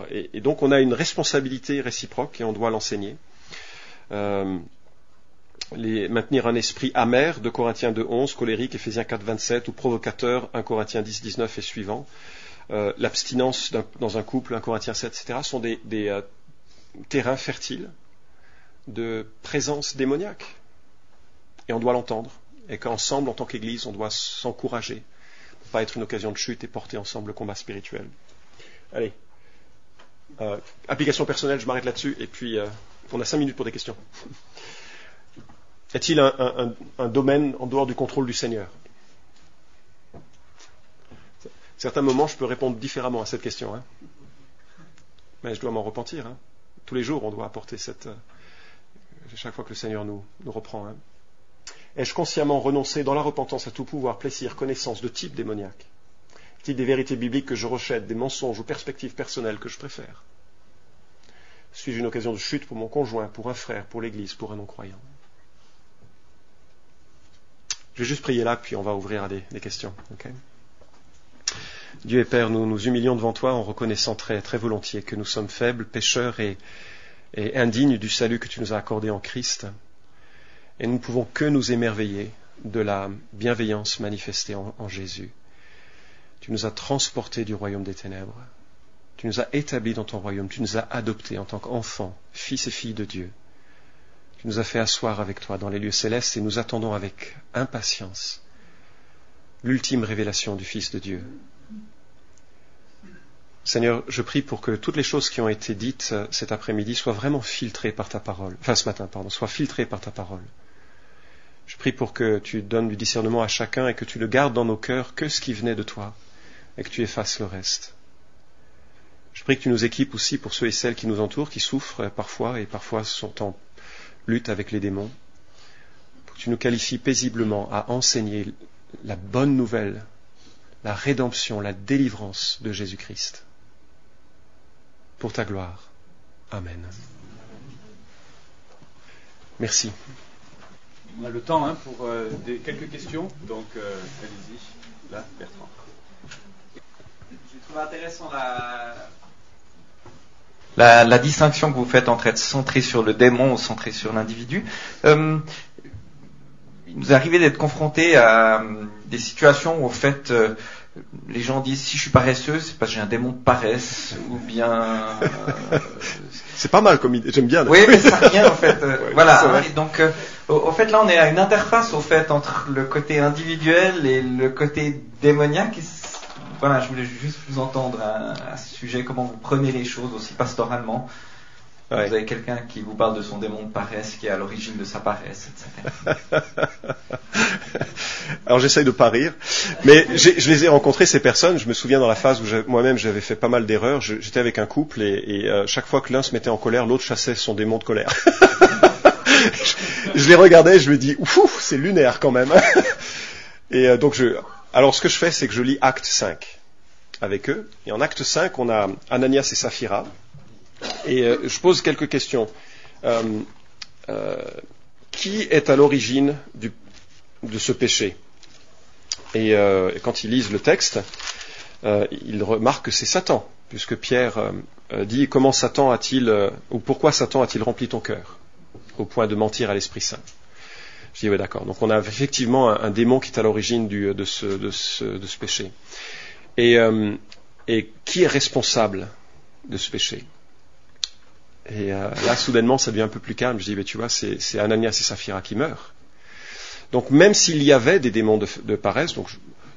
Et donc on a une responsabilité réciproque et on doit l'enseigner. Maintenir un esprit amer, 2 Corinthiens 2:11, colérique, Éphésiens 4:27, ou provocateur, 1 Corinthiens 10:19 et suivant. L'abstinence dans un couple, 1 Corinthiens 7, etc., sont des terrains fertiles de présence démoniaque. Et on doit l'entendre. Et qu'ensemble, en tant qu'Église, on doit s'encourager pour ne pas être une occasion de chute et porter ensemble le combat spirituel. Allez. Application personnelle, je m'arrête là-dessus. Et puis, on a 5 minutes pour des questions. Y a-t-il un domaine en dehors du contrôle du Seigneur ? À certains moments, je peux répondre différemment à cette question. Hein. Mais je dois m'en repentir. Hein. Tous les jours, on doit apporter chaque fois que le Seigneur nous reprend. Hein. Ai-je consciemment renoncé dans la repentance à tout pouvoir, plaisir, connaissance de type démoniaque ? Est-il des vérités bibliques que je rejette, des mensonges ou perspectives personnelles que je préfère ? Suis-je une occasion de chute pour mon conjoint, pour un frère, pour l'Église, pour un non-croyant ? Je vais juste prier là, puis on va ouvrir à des questions. Okay ? Dieu et Père, nous nous humilions devant toi en reconnaissant très, très volontiers que nous sommes faibles, pécheurs et indignes du salut que tu nous as accordé en Christ. Et nous ne pouvons que nous émerveiller de la bienveillance manifestée en Jésus. Tu nous as transportés du royaume des ténèbres. Tu nous as établis dans ton royaume. Tu nous as adoptés en tant qu'enfants, fils et filles de Dieu. Tu nous as fait asseoir avec toi dans les lieux célestes et nous attendons avec impatience l'ultime révélation du Fils de Dieu. Seigneur, je prie pour que toutes les choses qui ont été dites cet après-midi soient vraiment filtrées par ta parole. Ce matin, soient filtrées par ta parole. Je prie pour que tu donnes du discernement à chacun et que tu ne gardes dans nos cœurs que ce qui venait de toi et que tu effaces le reste. Je prie que tu nous équipes aussi pour ceux et celles qui nous entourent, qui souffrent parfois et parfois sont en lutte avec les démons. Pour que tu nous qualifies paisiblement à enseigner la bonne nouvelle, la rédemption, la délivrance de Jésus-Christ. Pour ta gloire. Amen. Merci. On a le temps pour quelques questions, donc allez-y. Là, Bertrand. J'ai trouvé intéressant la distinction que vous faites entre être centré sur le démon ou centré sur l'individu. Il nous est arrivé d'être confrontés à des situations où, en fait, les gens disent si je suis paresseux, c'est parce que j'ai un démon de paresse, ou bien. C'est pas mal comme idée, j'aime bien. Oui, mais ça revient en fait. Ouais, voilà. Et donc, au fait, là, on est à une interface au fait entre le côté individuel et le côté démoniaque. Voilà, je voulais juste vous entendre à ce sujet, comment vous prenez les choses aussi pastoralement. Ouais. Vous avez quelqu'un qui vous parle de son démon de paresse, qui est à l'origine de sa paresse, etc. Alors j'essaye de pas rire, mais je les ai rencontrés, ces personnes. Je me souviens dans la phase où moi-même j'avais fait pas mal d'erreurs. J'étais avec un couple et chaque fois que l'un se mettait en colère, l'autre chassait son démon de colère. je les regardais et je me dis, ouf, c'est lunaire quand même. Et donc alors ce que je fais, c'est que je lis Acte 5 avec eux. Et en Acte 5, on a Ananias et Saphira. Et je pose quelques questions. Qui est à l'origine de ce péché ? Et quand ils lisent le texte, ils remarquent que c'est Satan, puisque Pierre dit comment Satan ou pourquoi Satan a-t-il rempli ton cœur au point de mentir à l'Esprit Saint. Je dis oui, d'accord. Donc on a effectivement un démon qui est à l'origine de ce péché. Et qui est responsable de ce péché ? Et là, soudainement, ça devient un peu plus calme. Je dis, tu vois, c'est Ananias et Saphira qui meurent. Donc, même s'il y avait des démons de paresse,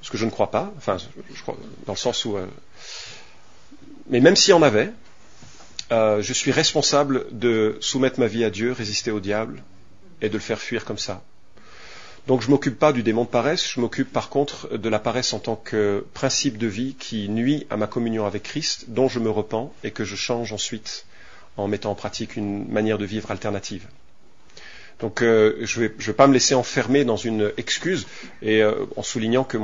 ce que je ne crois pas, enfin, je crois, dans le sens où... mais même s'il y en avait, je suis responsable de soumettre ma vie à Dieu, résister au diable, et de le faire fuir comme ça. Donc, je ne m'occupe pas du démon de paresse, je m'occupe par contre de la paresse en tant que principe de vie qui nuit à ma communion avec Christ, dont je me repens et que je change ensuite en mettant en pratique une manière de vivre alternative. Donc je vais pas me laisser enfermer dans une excuse, et en soulignant que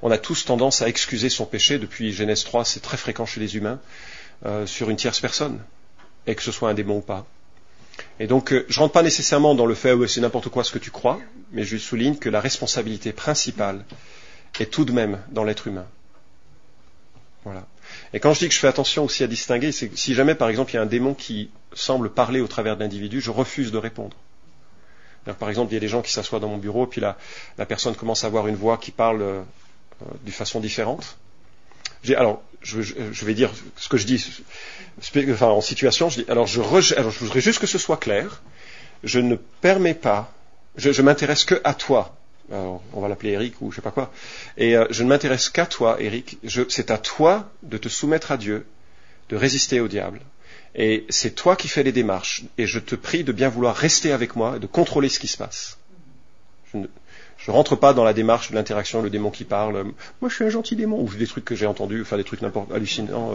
on a tous tendance à excuser son péché. Depuis Genèse 3, c'est très fréquent chez les humains, sur une tierce personne, et que ce soit un démon ou pas. Et donc je rentre pas nécessairement dans le fait c'est n'importe quoi ce que tu crois, mais je souligne que la responsabilité principale est tout de même dans l'être humain. Voilà. Et quand je dis que je fais attention aussi à distinguer, c'est que si jamais par exemple il y a un démon qui semble parler au travers de l'individu, je refuse de répondre. Par exemple, il y a des gens qui s'assoient dans mon bureau, puis la personne commence à avoir une voix qui parle d'une façon différente. Alors, je vais dire ce que je dis, en situation, je dis, alors je voudrais juste que ce soit clair, je ne permets pas, je m'intéresse que à toi. Alors, on va l'appeler Eric ou je sais pas quoi. Et je ne m'intéresse qu'à toi, Eric. C'est à toi de te soumettre à Dieu, de résister au diable. Et c'est toi qui fais les démarches. Et je te prie de bien vouloir rester avec moi et de contrôler ce qui se passe. Je ne rentre pas dans la démarche de l'interaction, le démon qui parle. Moi, je suis un gentil démon. Ou des trucs que j'ai entendus, des trucs n'importe hallucinants.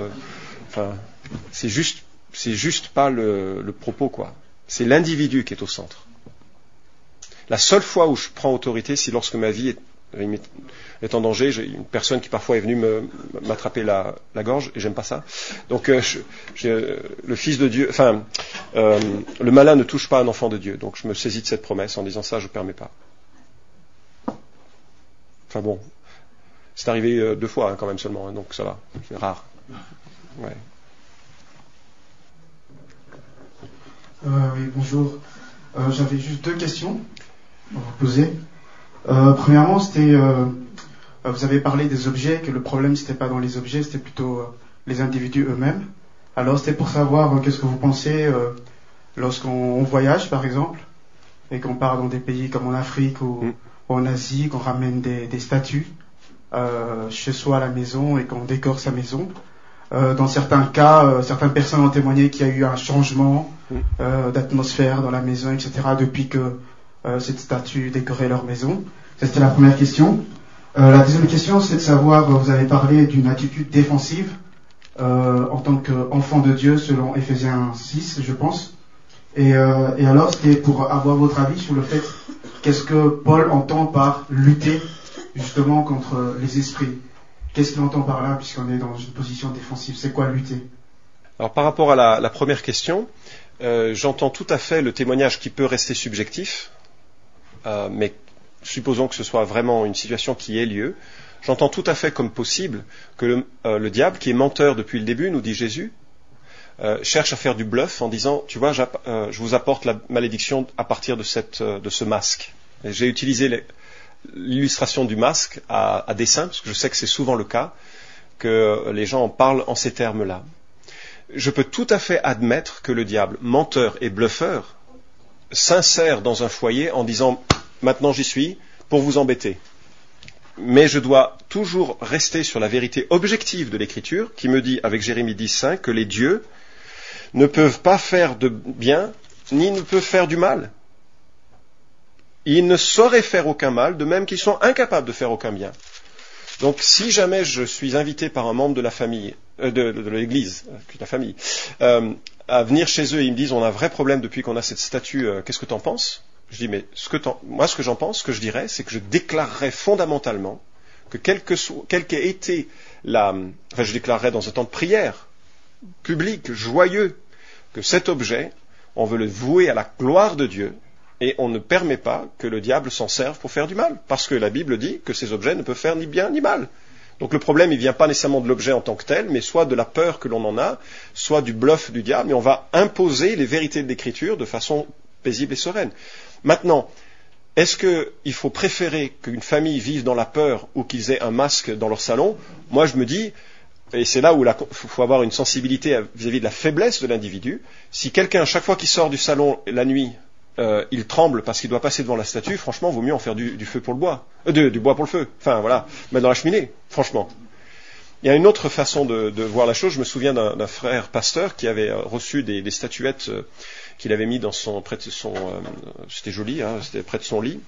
C'est juste pas le propos, quoi. C'est l'individu qui est au centre. La seule fois où je prends autorité, c'est lorsque ma vie est en danger. J'ai une personne qui parfois est venue m'attraper la gorge, et j'aime pas ça. Donc, le Fils de Dieu, le malin ne touche pas un enfant de Dieu. Donc, je me saisis de cette promesse en disant ça, je ne permets pas. Enfin bon, c'est arrivé 2 fois quand même seulement, donc ça va, c'est rare. Ouais. Oui, bonjour. J'avais juste 2 questions à vous poser. Premièrement, c'était, vous avez parlé des objets, que le problème c'était pas dans les objets, c'était plutôt les individus eux-mêmes. Alors c'était pour savoir qu'est-ce que vous pensez lorsqu'on voyage par exemple, et qu'on part dans des pays comme en Afrique ou en Asie, qu'on ramène des statues chez soi à la maison et qu'on décore sa maison. Dans certains cas, certaines personnes ont témoigné qu'il y a eu un changement d'atmosphère dans la maison, etc. depuis que cette statue décorait leur maison. Ça, c'était la première question. La deuxième question, c'est de savoir, vous avez parlé d'une attitude défensive en tant qu'enfant de Dieu, selon Éphésiens 6, je pense. Et alors, c'était pour avoir votre avis sur le fait, qu'est-ce que Paul entend par lutter justement contre les esprits? Qu'est-ce qu'il entend par là, puisqu'on est dans une position défensive? C'est quoi lutter? Alors, par rapport à la première question, j'entends tout à fait le témoignage qui peut rester subjectif, mais supposons que ce soit vraiment une situation qui ait lieu. J'entends tout à fait comme possible que le diable, qui est menteur depuis le début, nous dit Jésus, cherche à faire du bluff en disant, tu vois, je vous apporte la malédiction à partir de ce masque. Et j'ai utilisé l'illustration du masque à dessein, parce que je sais que c'est souvent le cas, que les gens en parlent en ces termes-là. Je peux tout à fait admettre que le diable, menteur et bluffeur, s'insère dans un foyer en disant « maintenant j'y suis » pour vous embêter. Mais je dois toujours rester sur la vérité objective de l'Écriture, qui me dit, avec Jérémie 10.5, que les dieux ne peuvent pas faire de bien, ni ne peuvent faire du mal. Ils ne sauraient faire aucun mal, de même qu'ils sont incapables de faire aucun bien. Donc, si jamais je suis invité par un membre de la famille, de l'Église, la famille, à venir chez eux et ils me disent, on a un vrai problème depuis qu'on a cette statue, qu'est-ce que tu en penses? Je dis, mais moi, ce que j'en pense, ce que je dirais, c'est que je déclarerais fondamentalement que quelle qu'ait été je déclarerais dans un temps de prière public, joyeux, que cet objet, on veut le vouer à la gloire de Dieu, et on ne permet pas que le diable s'en serve pour faire du mal, parce que la Bible dit que ces objets ne peuvent faire ni bien ni mal. Donc le problème, il ne vient pas nécessairement de l'objet en tant que tel, mais soit de la peur que l'on en a, soit du bluff du diable, mais on va imposer les vérités de l'Écriture de façon paisible et sereine. Maintenant, est-ce qu'il faut préférer qu'une famille vive dans la peur ou qu'ils aient un masque dans leur salon? Moi, je me dis, et c'est là où il faut avoir une sensibilité vis-à-vis de la faiblesse de l'individu, si quelqu'un, chaque fois qu'il sort du salon la nuit, il tremble parce qu'il doit passer devant la statue, franchement, il vaut mieux en faire du feu pour le bois. Du bois pour le feu. Enfin, voilà. Mettre dans la cheminée, franchement. Il y a une autre façon de voir la chose. Je me souviens d'un frère pasteur qui avait reçu des statuettes qu'il avait mis près de son, c'était joli, hein, c'était près de son lit.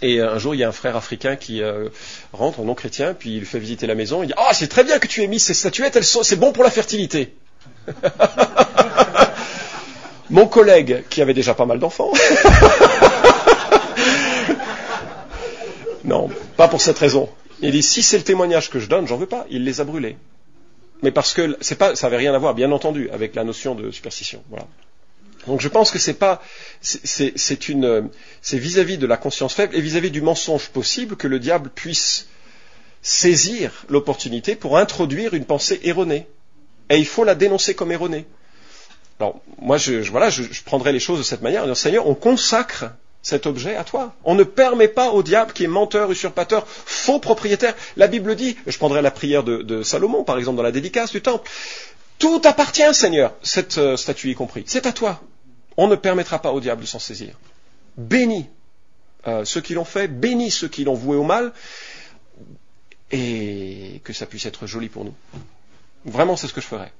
Et un jour, il y a un frère africain qui rentre, un non-chrétien, puis il lui fait visiter la maison. Il dit, ah, c'est très bien que tu aies mis ces statuettes, c'est bon pour la fertilité. Mon collègue, qui avait déjà pas mal d'enfants, non, pas pour cette raison. Il dit, si c'est le témoignage que je donne, j'en veux pas. Il les a brûlés. Mais parce que ça avait rien à voir, bien entendu, avec la notion de superstition. Voilà. Donc je pense que c'est vis-à-vis de la conscience faible et vis-à-vis du mensonge possible que le diable puisse saisir l'opportunité pour introduire une pensée erronée. Et il faut la dénoncer comme erronée. Alors, moi, je prendrais les choses de cette manière. Seigneur, on consacre cet objet à toi. On ne permet pas au diable qui est menteur, usurpateur, faux propriétaire. La Bible dit, je prendrai la prière de Salomon, par exemple, dans la dédicace du temple. Tout appartient, Seigneur, cette statue y compris. C'est à toi. On ne permettra pas au diable de s'en saisir. Bénis ceux qui l'ont fait, bénis ceux qui l'ont voué au mal, et que ça puisse être joli pour nous. Vraiment, c'est ce que je ferais.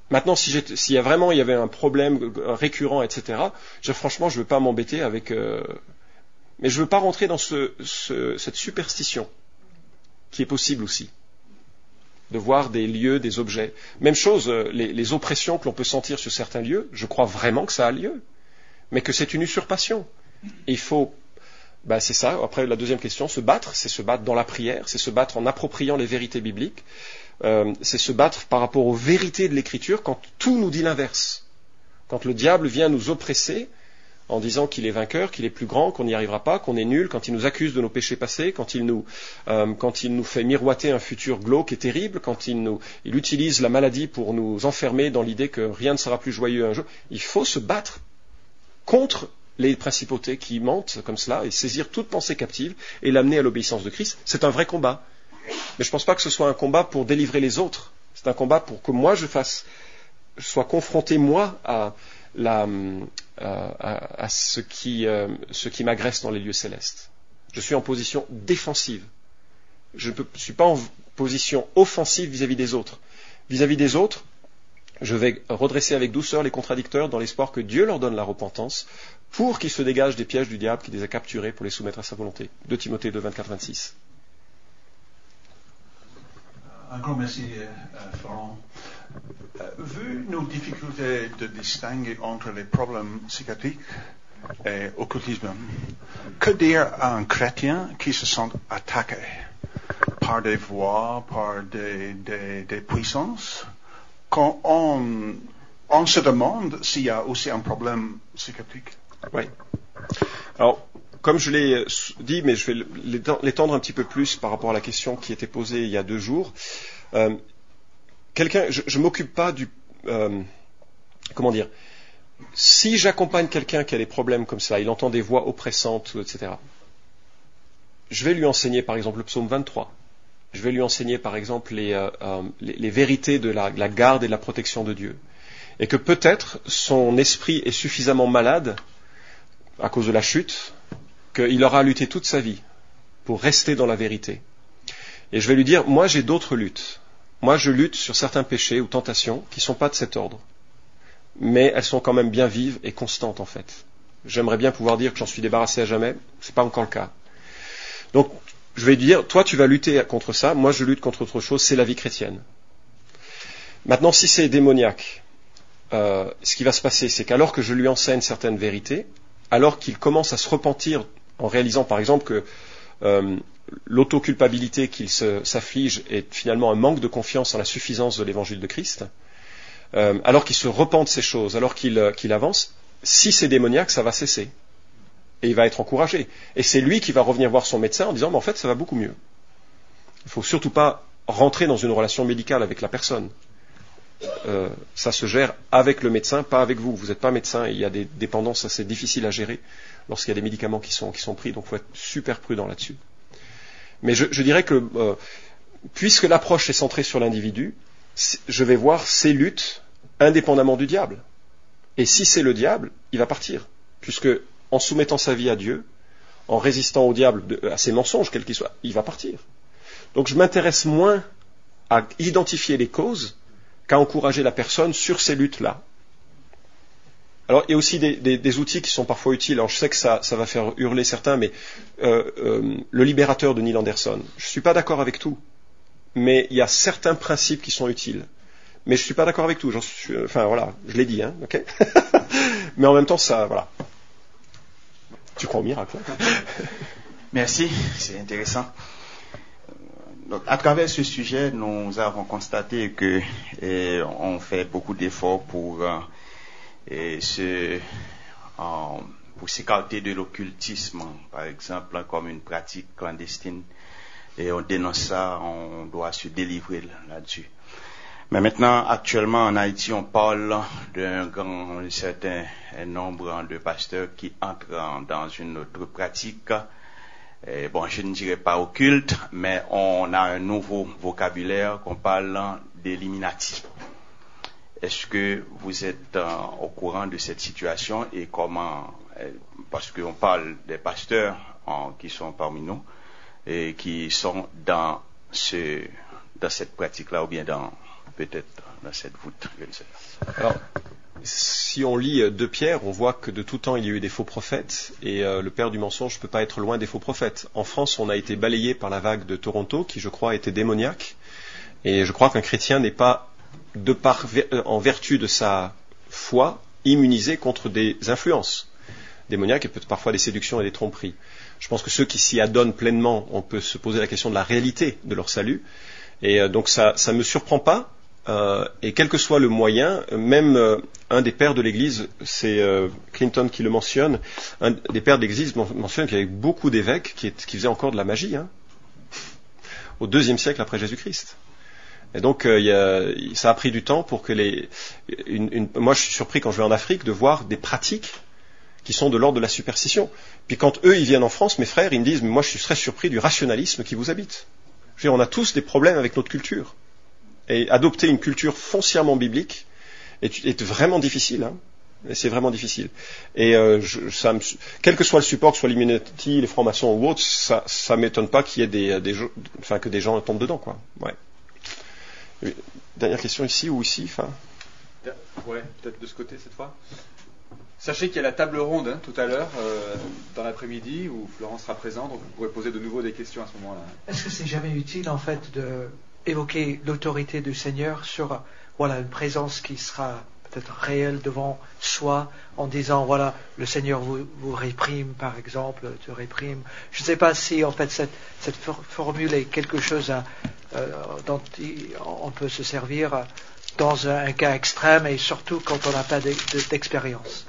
Maintenant, s'il y avait un problème récurrent, etc., franchement, je ne veux pas m'embêter avec... mais je ne veux pas rentrer dans cette superstition, qui est possible aussi, de voir des lieux, des objets. Même chose, les oppressions que l'on peut sentir sur certains lieux, je crois vraiment que ça a lieu, mais que c'est une usurpation. Et il faut... c'est ça, après la deuxième question, se battre, c'est se battre dans la prière, c'est se battre en appropriant les vérités bibliques, c'est se battre par rapport aux vérités de l'Écriture quand tout nous dit l'inverse. Quand le diable vient nous oppresser en disant qu'il est vainqueur, qu'il est plus grand, qu'on n'y arrivera pas, qu'on est nul, quand il nous accuse de nos péchés passés, quand il nous fait miroiter un futur glauque et terrible, quand il utilise la maladie pour nous enfermer dans l'idée que rien ne sera plus joyeux un jour, il faut se battre contre les principautés qui mentent comme cela et saisir toute pensée captive et l'amener à l'obéissance de Christ. C'est un vrai combat. Mais je ne pense pas que ce soit un combat pour délivrer les autres. C'est un combat pour que moi je sois confronté moi à ce qui m'agresse dans les lieux célestes. Je suis en position défensive. Je ne suis pas en position offensive vis-à-vis des autres. Vis-à-vis des autres, je vais redresser avec douceur les contradicteurs dans l'espoir que Dieu leur donne la repentance pour qu'ils se dégagent des pièges du diable qui les a capturés pour les soumettre à sa volonté. 2 Timothée 2, 24-26. Un grand merci, Florent. Vu nos difficultés de distinguer entre les problèmes psychiatriques et occultisme, que dire à un chrétien qui se sent attaqué par des voix, par des puissances, quand on se demande s'il y a aussi un problème psychiatrique? Oui. Alors, comme je l'ai dit, mais je vais l'étendre un petit peu plus par rapport à la question qui était posée il y a 2 jours. Je ne m'occupe pas du... comment dire? Si j'accompagne quelqu'un qui a des problèmes comme ça, il entend des voix oppressantes, etc., je vais lui enseigner par exemple le psaume 23. Je vais lui enseigner par exemple les vérités de la garde et de la protection de Dieu. Et que peut-être son esprit est suffisamment malade à cause de la chute, qu'il aura lutté toute sa vie pour rester dans la vérité. Et je vais lui dire, moi j'ai d'autres luttes. Moi je lutte sur certains péchés ou tentations qui ne sont pas de cet ordre. Mais elles sont quand même bien vives et constantes en fait. J'aimerais bien pouvoir dire que j'en suis débarrassé à jamais, ce n'est pas encore le cas. Donc je vais lui dire, toi tu vas lutter contre ça, moi je lutte contre autre chose, c'est la vie chrétienne. Maintenant si c'est démoniaque, ce qui va se passer, c'est qu'alors que je lui enseigne certaines vérités, alors qu'il commence à se repentir en réalisant par exemple que l'autoculpabilité qu'il s'afflige est finalement un manque de confiance en la suffisance de l'évangile de Christ, alors qu'il se repent de ces choses, alors qu'il avance, si c'est démoniaque, ça va cesser. Et il va être encouragé. Et c'est lui qui va revenir voir son médecin en disant, mais en fait, ça va beaucoup mieux. Il ne faut surtout pas rentrer dans une relation médicale avec la personne. Ça se gère avec le médecin, pas avec vous. Vous n'êtes pas médecin et il y a des dépendances assez difficiles à gérer lorsqu'il y a des médicaments qui sont pris, donc il faut être super prudent là-dessus. Mais je dirais que puisque l'approche est centrée sur l'individu, je vais voir ses luttes indépendamment du diable. Et si c'est le diable, il va partir, puisque en soumettant sa vie à Dieu, en résistant au diable, à ses mensonges, quels qu'ils soient, il va partir. Donc je m'intéresse moins à identifier les causes qu'à encourager la personne sur ces luttes-là. Alors, il y a aussi des outils qui sont parfois utiles. Alors, je sais que ça va faire hurler certains, mais le libérateur de Neil Anderson, je ne suis pas d'accord avec tout, mais il y a certains principes qui sont utiles. Mais je ne suis pas d'accord avec tout. Enfin, voilà, je l'ai dit, hein, ok. Mais en même temps, ça, voilà. Tu crois au miracle, hein? Merci, c'est intéressant. Donc, à travers ce sujet, nous avons constaté que on fait beaucoup d'efforts pour s'écarter de l'occultisme, par exemple, comme une pratique clandestine. Et on dénonce ça, on doit se délivrer là-dessus. Mais maintenant, actuellement, en Haïti, on parle d'un certain nombre de pasteurs qui entrent dans une autre pratique. Et bon, je ne dirais pas occulte, mais on a un nouveau vocabulaire qu'on parle d'éliminati. Est-ce que vous êtes au courant de cette situation et comment, parce qu'on parle des pasteurs qui sont parmi nous et qui sont dans cette pratique-là ou bien peut-être dans cette voûte. Alors, si on lit 2 Pierre, on voit que de tout temps il y a eu des faux prophètes et le père du mensonge ne peut pas être loin des faux prophètes. En France, on a été balayé par la vague de Toronto qui, je crois, était démoniaque. Et je crois qu'un chrétien n'est pas, en vertu de sa foi, immunisé contre des influences démoniaques et peut-être parfois des séductions et des tromperies. Je pense que ceux qui s'y adonnent pleinement, on peut se poser la question de la réalité de leur salut. Et donc ça ne me surprend pas. Et quel que soit le moyen, même un des pères de l'Église, c'est Clinton qui le mentionne, un des pères de l'Église mentionne qu'il y avait beaucoup d'évêques qui faisaient encore de la magie, hein, au IIe siècle après Jésus-Christ. Et donc ça a pris du temps pour que moi je suis surpris quand je vais en Afrique de voir des pratiques qui sont de l'ordre de la superstition. Puis quand eux ils viennent en France, mes frères, ils me disent, mais moi je suis très surpris du rationalisme qui vous habite. Je veux dire, on a tous des problèmes avec notre culture. Et adopter une culture foncièrement biblique est vraiment difficile. Hein. Et c'est vraiment difficile. Et quel que soit le support, que ce soit l'Immunity, les francs-maçons ou autres, ça m'étonne pas qu'il y ait que des gens tombent dedans, quoi. Ouais. Dernière question ici ou ici, enfin. Ouais, peut-être de ce côté cette fois. Sachez qu'il y a la table ronde tout à l'heure, dans l'après-midi, où Florence sera présente, donc vous pourrez poser de nouveau des questions à ce moment-là. Est-ce que c'est jamais utile, en fait, d'évoquer l'autorité du Seigneur sur une présence qui sera peut-être réelle devant soi, en disant, voilà, le Seigneur vous réprime, par exemple, te réprime. Je ne sais pas si, en fait, cette formule est quelque chose dont on peut se servir dans un cas extrême et surtout quand on n'a pas d'expérience.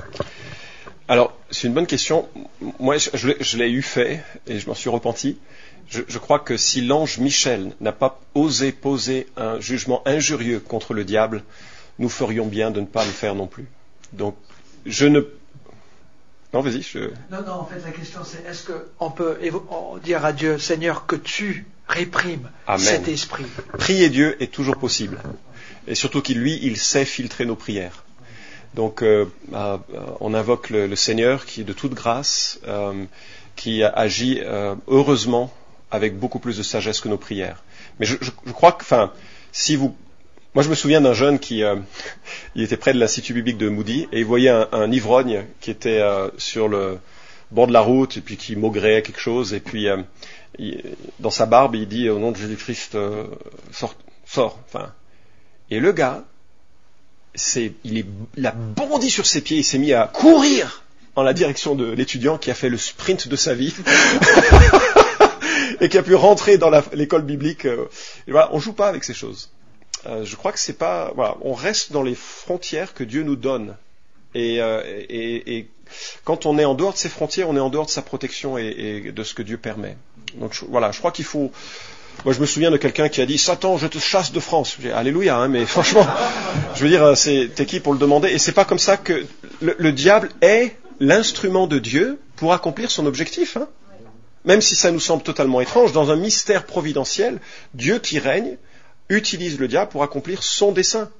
Alors, c'est une bonne question. Moi, je l'ai eu fait et je m'en suis repenti. Je crois que si l'ange Michel n'a pas osé poser un jugement injurieux contre le diable, nous ferions bien de ne pas le faire non plus. Donc, Non, vas-y. Non, en fait, la question c'est, est-ce qu'on peut dire à Dieu, Seigneur, que tu réprimes Amen. Cet esprit? Prier Dieu est toujours possible. Et surtout il sait filtrer nos prières. Donc, on invoque le Seigneur qui est de toute grâce, qui agit heureusement avec beaucoup plus de sagesse que nos prières. Mais je crois que, moi je me souviens d'un jeune qui il était près de l'Institut biblique de Moody et il voyait un ivrogne qui était sur le bord de la route et puis qui maugréait quelque chose et puis dans sa barbe il dit au nom de Jésus-Christ sors. Et le gars il a bondi sur ses pieds, il s'est mis à courir en la direction de l'étudiant qui a fait le sprint de sa vie. Et qui a pu rentrer dans l'école biblique. Et voilà, on joue pas avec ces choses. Je crois que c'est pas. Voilà, on reste dans les frontières que Dieu nous donne. Et quand on est en dehors de ces frontières, on est en dehors de sa protection et de ce que Dieu permet. Donc je crois qu'il faut. Moi, je me souviens de quelqu'un qui a dit Satan, je te chasse de France. J'ai alléluia, hein, mais franchement, je veux dire, t'es qui pour le demander? Et c'est pas comme ça que le diable est l'instrument de Dieu pour accomplir son objectif. Hein. Même si ça nous semble totalement étrange, dans un mystère providentiel, Dieu qui règne utilise le diable pour accomplir son dessein.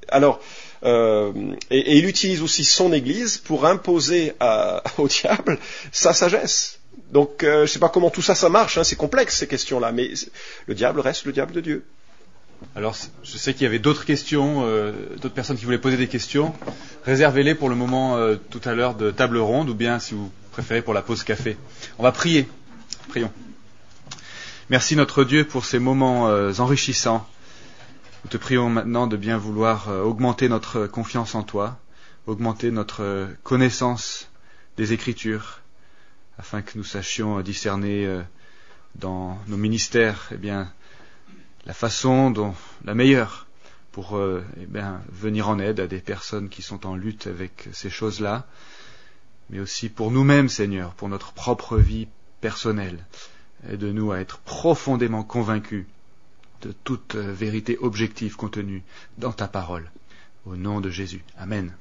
Alors, et il utilise aussi son Église pour imposer au diable sa sagesse. Donc, je ne sais pas comment tout ça marche, hein, c'est complexe ces questions-là, mais le diable reste le diable de Dieu. Alors, je sais qu'il y avait d'autres questions, d'autres personnes qui voulaient poser des questions. Réservez-les pour le moment tout à l'heure de table ronde, ou bien si vous préférez pour la pause café. On va prier. Prions. Merci notre Dieu pour ces moments enrichissants. Nous te prions maintenant de bien vouloir augmenter notre confiance en toi, augmenter notre connaissance des Écritures, afin que nous sachions discerner dans nos ministères la façon dont la meilleure pour venir en aide à des personnes qui sont en lutte avec ces choses-là, mais aussi pour nous-mêmes, Seigneur, pour notre propre vie personnelle. Aide-nous à être profondément convaincus de toute vérité objective contenue dans ta parole. Au nom de Jésus. Amen.